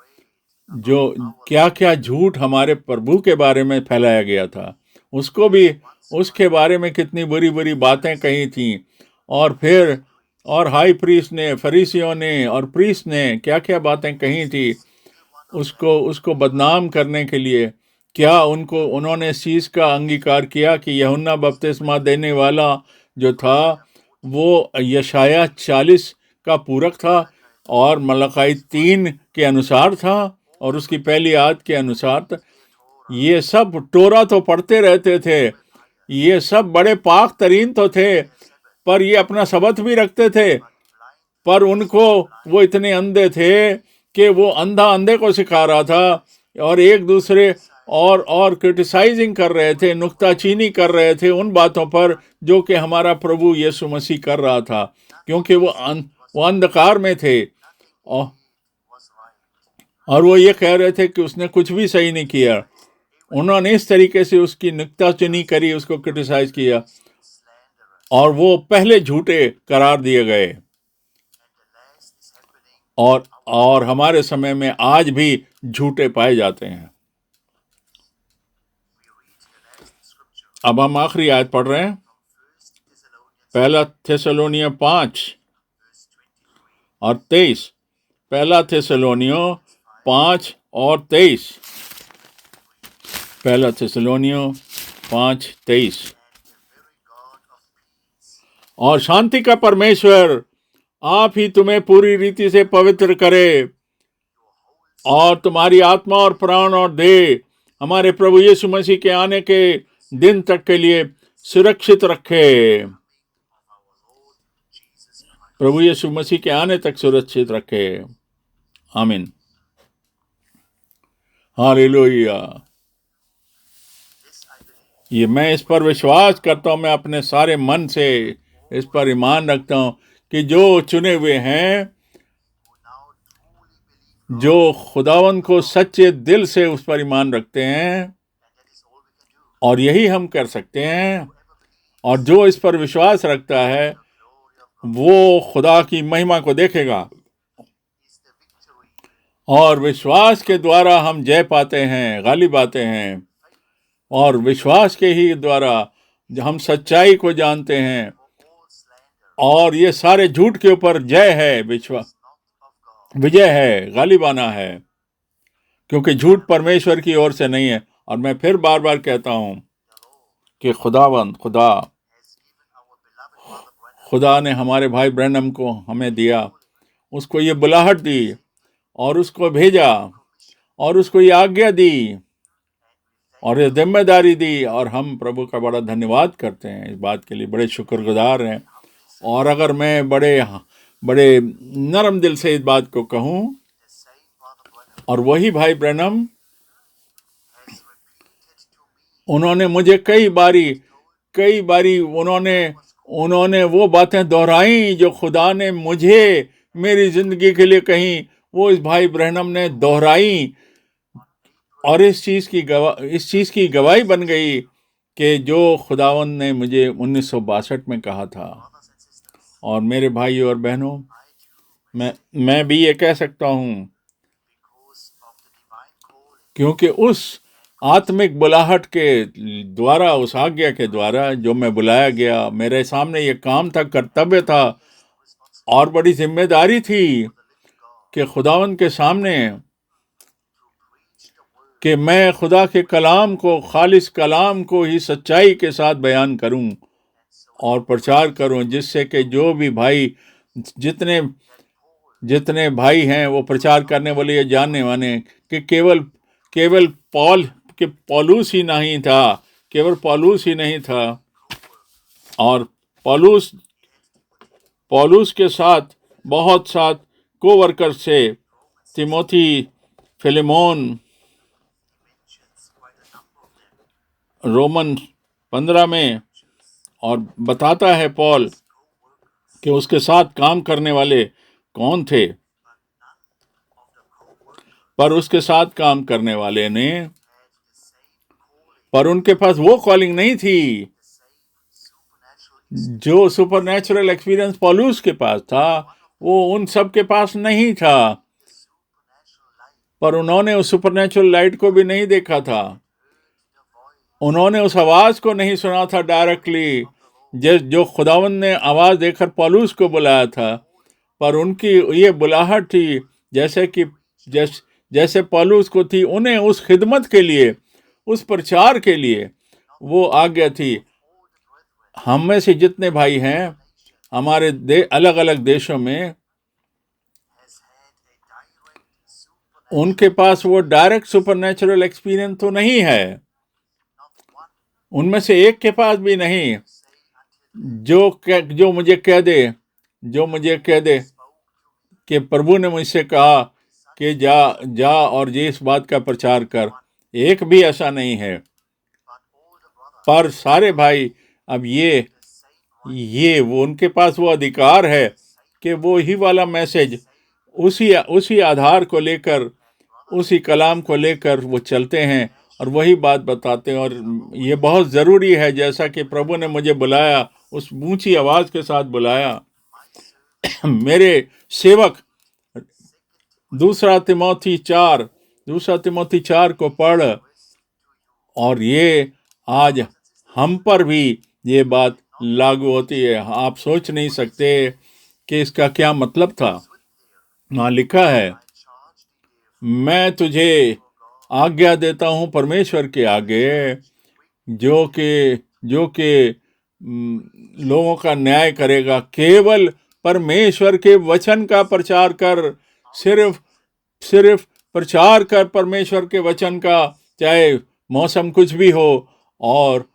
जो क्या क्या झूठ हमारे प्रभु के बारे में फैलाया गया था, उसके बारे में कितनी बुरी बुरी बातें कही थी। और फिर हाई प्रीस्ट ने, फरीसियों ने और प्रीस्ट ने क्या क्या बातें कही थी उसको बदनाम करने के लिए। क्या उन्होंने इस चीज़ का अंगीकार किया कि यूहन्ना बपतिस्मा देने वाला जो था वो यशाया 40 का पूरक था और मलकाई 3 के अनुसार था और उसकी पहली आयत के अनुसार था। ये सब टोरा तो पढ़ते रहते थे, ये सब बड़े पाक तरीन तो थे, पर ये अपना सबत भी रखते थे, पर वो इतने अंधे थे कि वो अंधा अंधे को सिखा रहा था और एक दूसरे और क्रिटिसाइजिंग कर रहे थे, नुक्ताचीनी कर रहे थे उन बातों पर जो कि हमारा प्रभु यीशु मसीह कर रहा था, क्योंकि वो अंधकार में थे और वो ये कह रहे थे कि उसने कुछ भी सही नहीं किया। उन्होंने इस तरीके से उसकी नुक्ताचीनी करी, उसको क्रिटिसाइज किया, और वो पहले झूठे करार दिए गए। और हमारे समय में आज भी झूठे पाए जाते हैं। अब हम आखिरी आयत पढ़ रहे हैं, पहला थिस्सलुनीय 5 और 23। पहला थिस्सलुनीय 5 और 23। पहला थिस्सलुनीय 5:23। और शांति का परमेश्वर आप ही तुम्हें पूरी रीति से पवित्र करे और तुम्हारी आत्मा और प्राण और देह हमारे प्रभु यीशु मसीह के आने के दिन तक के लिए सुरक्षित रखे। प्रभु यीशु मसीह के आने तक सुरक्षित रखे। आमीन। हालेलुया। ये मैं इस पर विश्वास करता हूँ, मैं अपने सारे मन से इस पर ईमान रखता हूँ कि जो चुने हुए हैं, जो खुदावन को सच्चे दिल से उस पर ईमान रखते हैं, और यही हम कर सकते हैं, और जो इस पर विश्वास रखता है वो खुदा की महिमा को देखेगा, और विश्वास के द्वारा हम जय पाते हैं, गालिब आते हैं, और विश्वास के ही द्वारा हम सच्चाई को जानते हैं, और ये सारे झूठ के ऊपर जय है, विजय है, गालिबाना है, क्योंकि झूठ परमेश्वर की ओर से नहीं है। और मैं फिर बार बार कहता हूं कि खुदा ने हमारे भाई ब्रैनम को हमें दिया, उसको ये बुलाहट दी और उसको भेजा और उसको ये आज्ञा दी और ये जिम्मेदारी दी, और हम प्रभु का बड़ा धन्यवाद करते हैं, इस बात के लिए बड़े शुक्रगुजार हैं। और अगर मैं बड़े नरम दिल से इस बात को कहूं, और वही भाई ब्रैनम, उन्होंने मुझे कई बारी उन्होंने वो बातें दोहराई जो खुदा ने मुझे मेरी जिंदगी के लिए कही, वो इस भाई ब्रैनम ने दोहराई, और इस चीज की गवाही बन गई कि जो खुदावन ने मुझे 1962 में कहा था। और मेरे भाइयों और बहनों, मैं भी ये कह सकता हूं, क्योंकि उस आत्मिक बुलाहट के द्वारा, उस आज्ञा के द्वारा जो मैं बुलाया गया, मेरे सामने ये काम था, कर्तव्य था और बड़ी जिम्मेदारी थी कि खुदावन के सामने कि मैं खुदा के कलाम को, खालिस कलाम को ही सच्चाई के साथ बयान करूं और प्रचार करूं, जिससे कि जो भी भाई, जितने भाई हैं वो प्रचार करने वाले, ये जानने वाले कि केवल पौलुस ही नहीं था, केवल पौलुस ही नहीं था, और पौलुस के साथ बहुत साथ कोवर्कर से, तिमोथी, फिलेमोन, रोमन 15 में, और बताता है पौल कि उसके साथ काम करने वाले कौन थे। पर उसके साथ काम करने वाले ने, पर उनके पास वो कॉलिंग नहीं थी जो सुपरनैचुरल एक्सपीरियंस पौलुस के पास था, वो उन सब के पास नहीं था। पर उन्होंने उस सुपरनैचुरल लाइट को भी नहीं देखा था, उन्होंने उस आवाज को नहीं सुना था डायरेक्टली, जो खुदावन ने आवाज देकर पौलुस को बुलाया था। पर उनकी ये बुलाहट थी जैसे पौलुस को थी, उन्हें उस खिदमत के लिए, उस प्रचार के लिए वो आज्ञा थी। हम में से जितने भाई हैं हमारे अलग अलग देशों में, उनके पास वो डायरेक्ट सुपरनैचुरल एक्सपीरियंस तो नहीं है, उनमें से एक के पास भी नहीं, जो मुझे कह दे कि प्रभु ने मुझसे कहा कि जा और ये इस बात का प्रचार कर। एक भी ऐसा नहीं है। पर सारे भाई अब ये वो उनके पास वो अधिकार है कि वो ही वाला मैसेज उसी आधार को लेकर, उसी कलाम को लेकर वो चलते हैं और वही बात बताते हैं। और ये बहुत ज़रूरी है, जैसा कि प्रभु ने मुझे बुलाया, उस ऊंची आवाज़ के साथ बुलाया, मेरे सेवक। दूसरा तिमोथी 4 को पढ़, और ये आज हम पर भी ये बात लागू होती है। आप सोच नहीं सकते कि इसका क्या मतलब था। वहाँ लिखा है, मैं तुझे आज्ञा देता हूँ परमेश्वर के आगे, जो कि लोगों का न्याय करेगा। केवल परमेश्वर के वचन का प्रचार कर, सिर्फ प्रचार कर परमेश्वर के वचन का, चाहे मौसम कुछ भी हो। और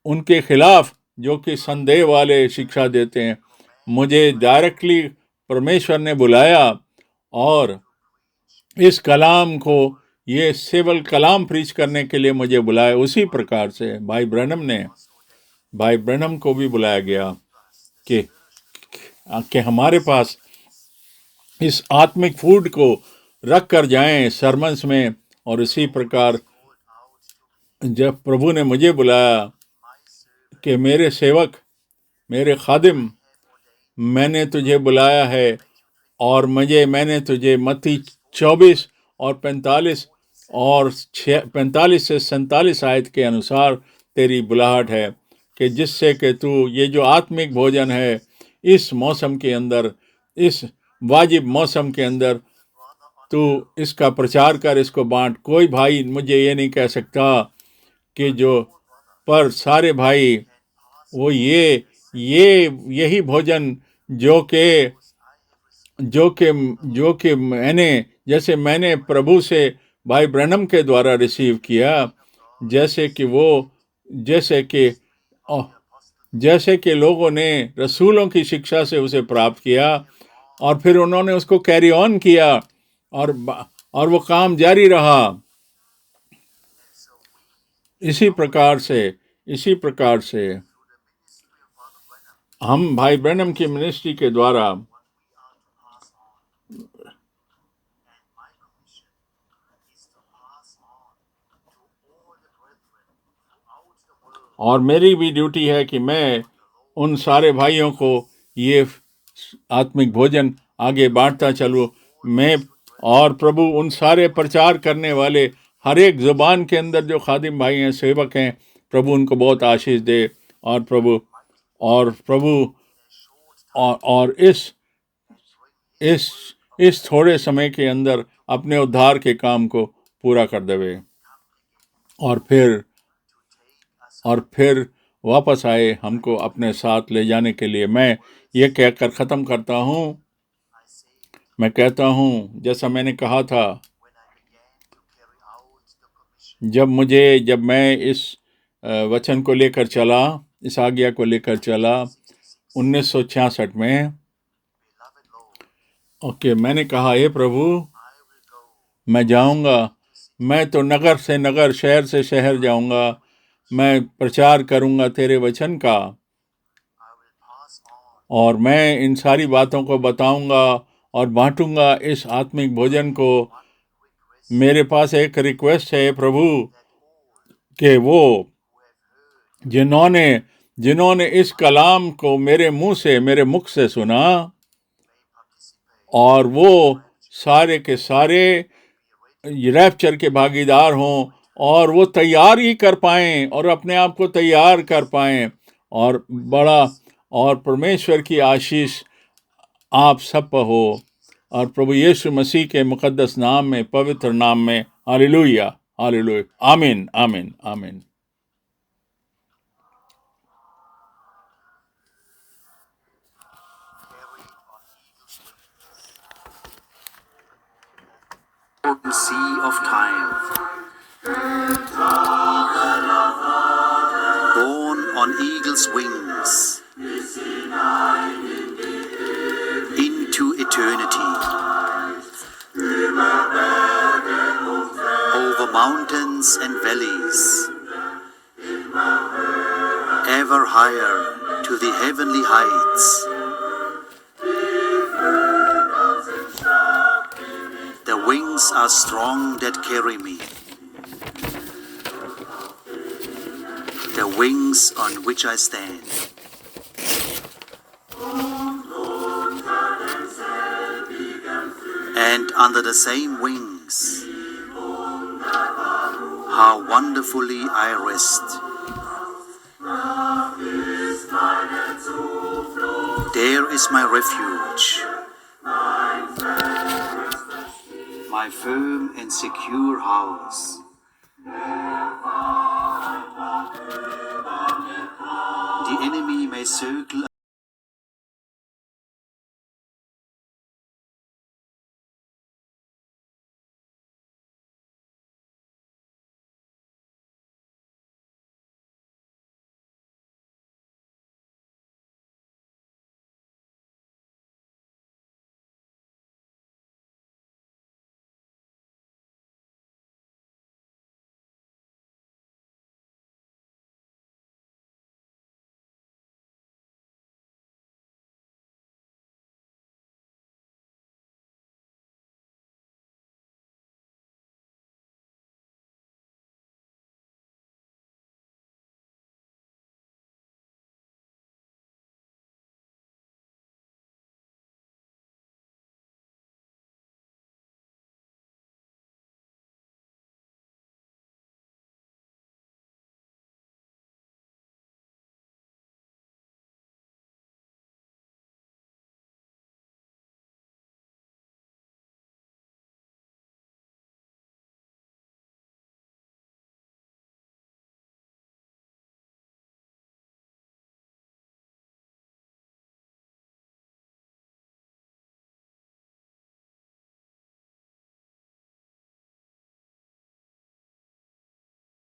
उनके खिलाफ जो कि संदेह वाले शिक्षा देते हैं, मुझे डायरेक्टली परमेश्वर ने बुलाया और इस कलाम को, ये सिविल कलाम प्रीच करने के लिए मुझे बुलाया। उसी प्रकार से भाई ब्रैनम को भी बुलाया गया कि हमारे पास इस आत्मिक फूड को रख कर जाएं सरमन्स में। और इसी प्रकार जब प्रभु ने मुझे बुलाया कि मेरे सेवक, मेरे खादिम, मैंने तुझे बुलाया है, और मैंने तुझे मत्ती 24 और 45 से 47 आयत के अनुसार तेरी बुलाहट है, कि जिससे कि तू ये जो आत्मिक भोजन है, इस मौसम के अंदर, इस वाजिब मौसम के अंदर तू इसका प्रचार कर, इसको बांट। कोई भाई मुझे ये नहीं कह सकता कि पर सारे भाई वो यही भोजन जो कि मैंने प्रभु से भाई ब्रैनम के द्वारा रिसीव किया, जैसे कि लोगों ने रसूलों की शिक्षा से उसे प्राप्त किया, और फिर उन्होंने उसको कैरी ऑन किया, और वो काम जारी रहा। इसी प्रकार से हम भाई ब्रैनम की मिनिस्ट्री के द्वारा, और मेरी भी ड्यूटी है कि मैं उन सारे भाइयों को ये आत्मिक भोजन आगे बांटता चलूँ। और प्रभु उन सारे प्रचार करने वाले हर एक ज़ुबान के अंदर जो खादिम भाई हैं, सेवक हैं, प्रभु उनको बहुत आशीष दे। और प्रभु और इस थोड़े समय के अंदर अपने उद्धार के काम को पूरा कर देवे, और फिर वापस आए हमको अपने साथ ले जाने के लिए। मैं ये कहकर ख़त्म करता हूँ। मैं कहता हूँ, जैसा मैंने कहा था, जब मैं इस वचन को लेकर चला, इस आज्ञा को लेकर चला 1966 में, मैंने कहा, हे प्रभु, मैं जाऊंगा, मैं तो नगर से नगर, शहर से शहर जाऊंगा, मैं प्रचार करूंगा तेरे वचन का, और मैं इन सारी बातों को बताऊंगा और बांटूंगा इस आत्मिक भोजन को। मेरे पास एक रिक्वेस्ट है प्रभु, कि वो जिन्होंने इस कलाम को मेरे मुख से सुना, और वो सारे के सारे रैप्चर के भागीदार हों, और वो तैयार ही कर पाएं, और अपने आप को तैयार कर पाएं, और परमेश्वर की आशीष आप सब पर हो, और प्रभु यीशु मसीह के मुकद्दस नाम में, पवित्र नाम में, हालेलुया, हालेलुया, आमीन, आमीन, आमीन। Sea of time, born on eagle's wings into eternity. mountains and valleys, ever higher to the heavenly heights. The wings are strong that carry me, the wings on which I stand. And under the same wings, how wonderfully I rest. There is my refuge, my firm and secure house. The enemy may circle